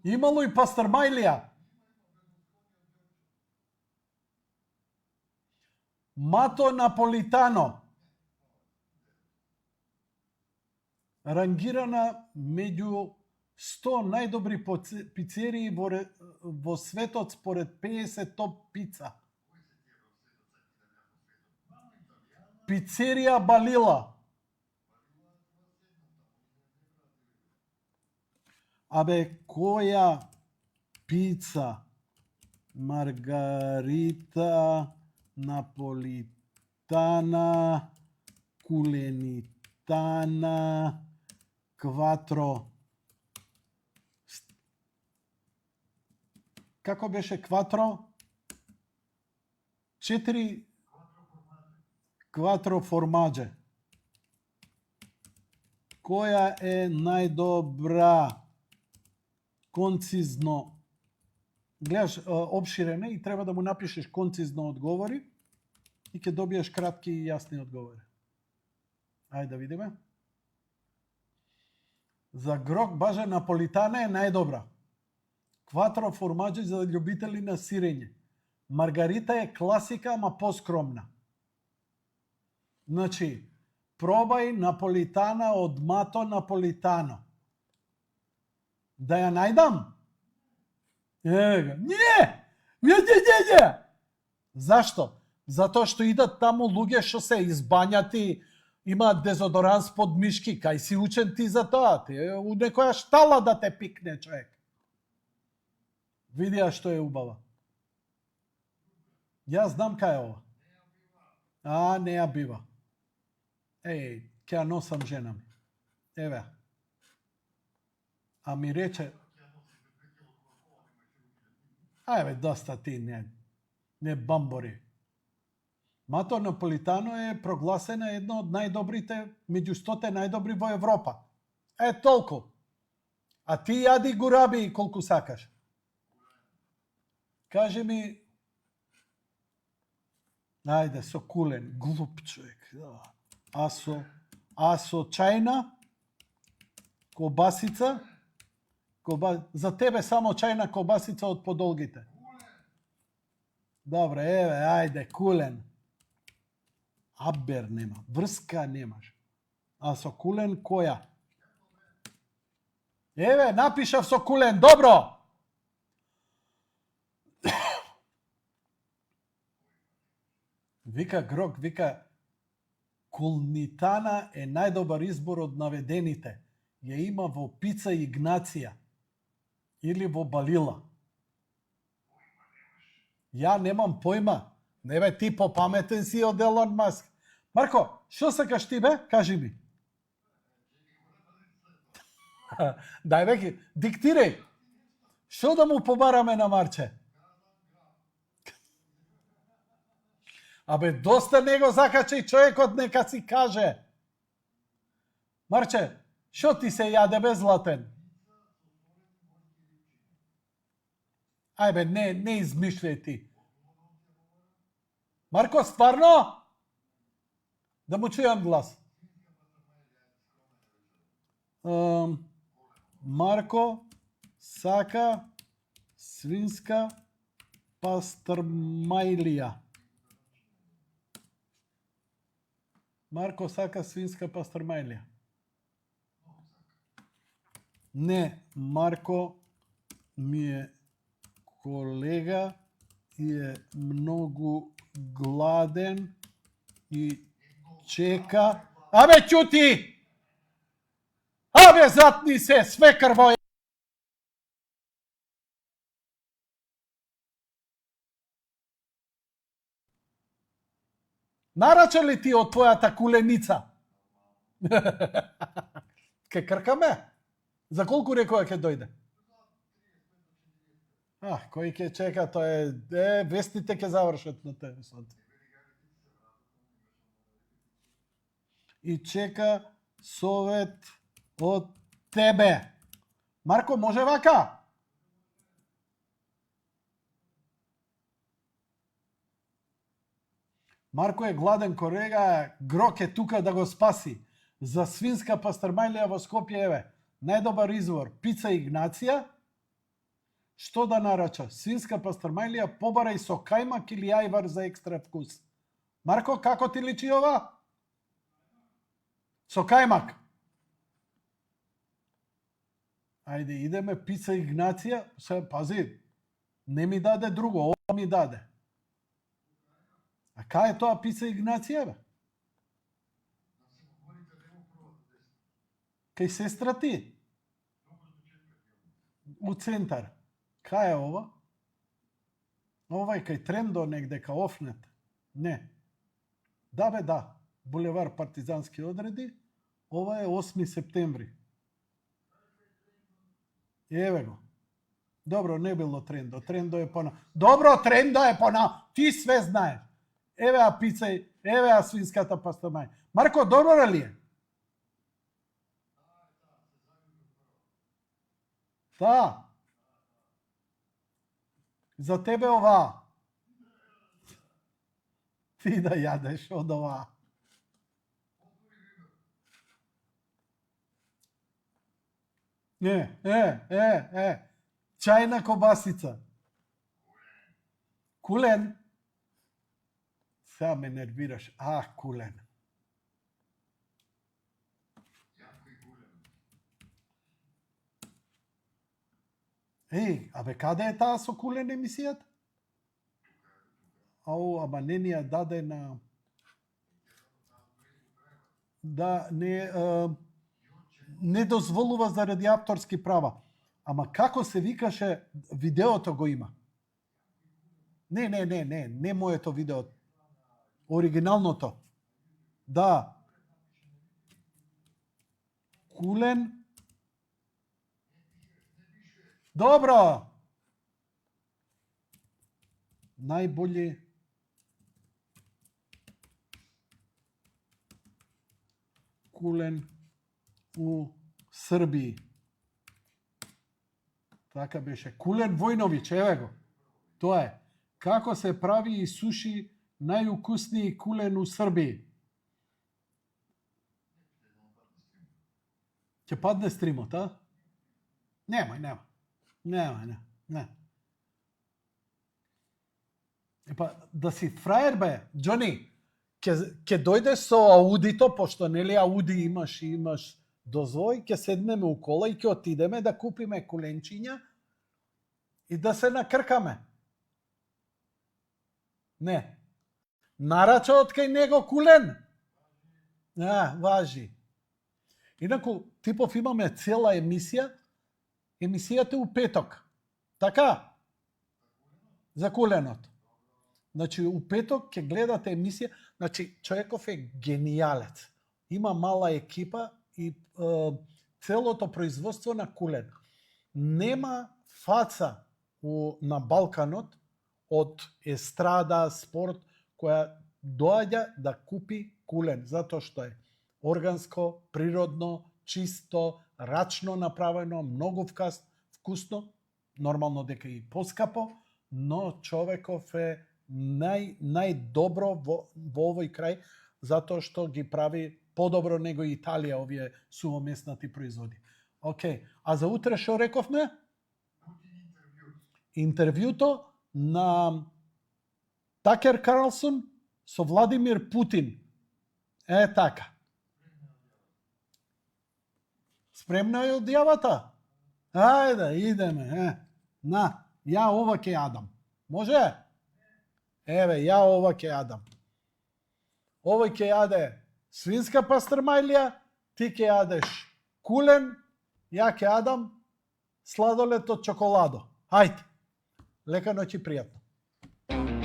Имало и пастърмајлија. Мато Наполитано. Рангирана меѓу 100 најдобри пицерии во светот според 50 топ пица. Пицерија Балила. Абе, која пица? Маргарита, Наполитана, Куленитана, Кватро. Како беше Кватро? 4 Кватро формаџе. Која е најдобра? Концизно. Гледаш обширено и треба да му напишеш концизно одговори и ќе добиеш кратки и јасни одговори. Ајде да видиме. За грок баже Наполитана е најдобра. Кватро формаџи за љубители на сирење. Маргарита е класика, ама поскромна. Значи, пробај Наполитана од Мато Наполитано. Да ја најдам? Не! Зашто? Затоа што идат таму луѓе што се избањати, имаат дезодоранс под мишки, кај си учен ти за тоа? Ти у некоја штала да те пикне човек. Видија што е убава. Јас знам кај е ова. Не ја бива. Еј, ќе ја носам жена ми. Еве. А ми рече... Ајде, доста ти не бамбори. Мато Наполитано е прогласена една од најдобрите, меѓу 100 најдобри во Европа. Толку. А ти јади гураби колку сакаш. Кажи ми... Ајде, со кулен, глуп човек. А со чајна? Колбасица. За тебе само чајна колбасица од подолгите. Добре, еве, ајде, кулен. Абер нема, врска немаш. А со кулен која? Еве, напишав со кулен, добро! Вика Грок, вика, кулнитана е најдобар избор од наведените. Ја има во Пица Игнација или во Балила. Ја немам појма. Не бе, ти попаметен си од Елон Маск. Марко, што сакаш ти бе? Кажи ми. Дај бе, диктирај. Што да му побараме на Марче? Абе, доста него закачај човекот, нека си каже. Марче, што ти се јаде бе, Златен? Ајбе, не измишљај ти. Марко, стварно? Да му чујам глас. Марко сака свинска пастрмајлија. Марко сака свинска пастрмајлија. Не, Марко ми е колега и е многу гладен и чека. Абе, ќути! Абе, затни се, све крво е. Нарача ли ти од твојата куленица? Ке кркаме? За колку рекоа ќе дојде? Кој ќе чека, тој е... вестите ќе завршат на телевизот. И чека совет од тебе. Марко, може вака? Марко е гладен, колега, Грок е тука да го спаси. За свинска пастрмајлија во Скопје, еве, најдобар извор, Пица Игнација. Што да нарача? Свинска пастрмајлија, побарај со кајмак или ајвар за екстра вкус. Марко, како ти личи ова? Со кајмак. Ајде, идеме, Пица Игнација. Пази, не ми даде друго, ова ми даде. А кај е тоа Пица Игнација, бе? Кај сестра ти? У центар. Кај е ова? Ова е кај Трендо негде, кај Офнет. Не. Да, бе, да. Булевар Партизански одреди. Ова е 8 септември. Еве го. Добро, не било Трендо. Трендо е пона. Добро, Трендо е пона. Ти све знаеш. Еве а пица, еве а свинската пастамај. Марко, добро ли е? Да. За тебе ова. Ти да јадеш од ова. Чајна кобасица. Кулен. Сега ме нервираш. Кулен. Абе, каде е таа со кулен емисијата? Ама не ни ја даде на... Да, не дозволува заради авторски права. Ама како се викаше, видеото го има. Не моето видео. Оригиналното. Да. Кулен. Добро. Најбољи кулен у Србiji. Така беше. Кулен Војновиќ, еве го. Тоа е. Како се прави и суши најукуснiji кулен у Србiji. Ќе падне стримот, а? Нема. Не. Епа, да си фраер, бе, Џони, ќе дојдеш со аудито, пошто нели ауди имаш дозвој, ќе седнеме у кола и ќе отидеме да купиме куленчиња и да се накркаме. Не. Нарача од кај него кулен. Важи. Инаку, типов имаме цела емисија. Емисијата е у петок. Така? За куленот. Значи, у петок ќе гледате емисија. Значи, човеков е генијалец. Има мала екипа и целото производство на кулен. Нема фаца на Балканот од естрада, спорт, која доаѓа да купи кулен, затоа што е органско, природно, чисто, рачно направено, многу вкусно, нормално дека и поскапо, но човеков е најдобро во овој крај, затоа што ги прави подобро него Италија овие сувоместнати производи. Океј, а за утре што рековме? Интервјуто на Такер Карлсон со Владимир Путин. Така. Спремна е одјавата? Ајде, идеме. Ја ова ќе јадам. Може? Еве, ја ова ќе јадам. Овој ќе јаде свинска пастрмајлија, ти ќе јадеш кулен, ја ќе јадам сладолед од чоколадо. Ајде. Лека ноќ и пријатно.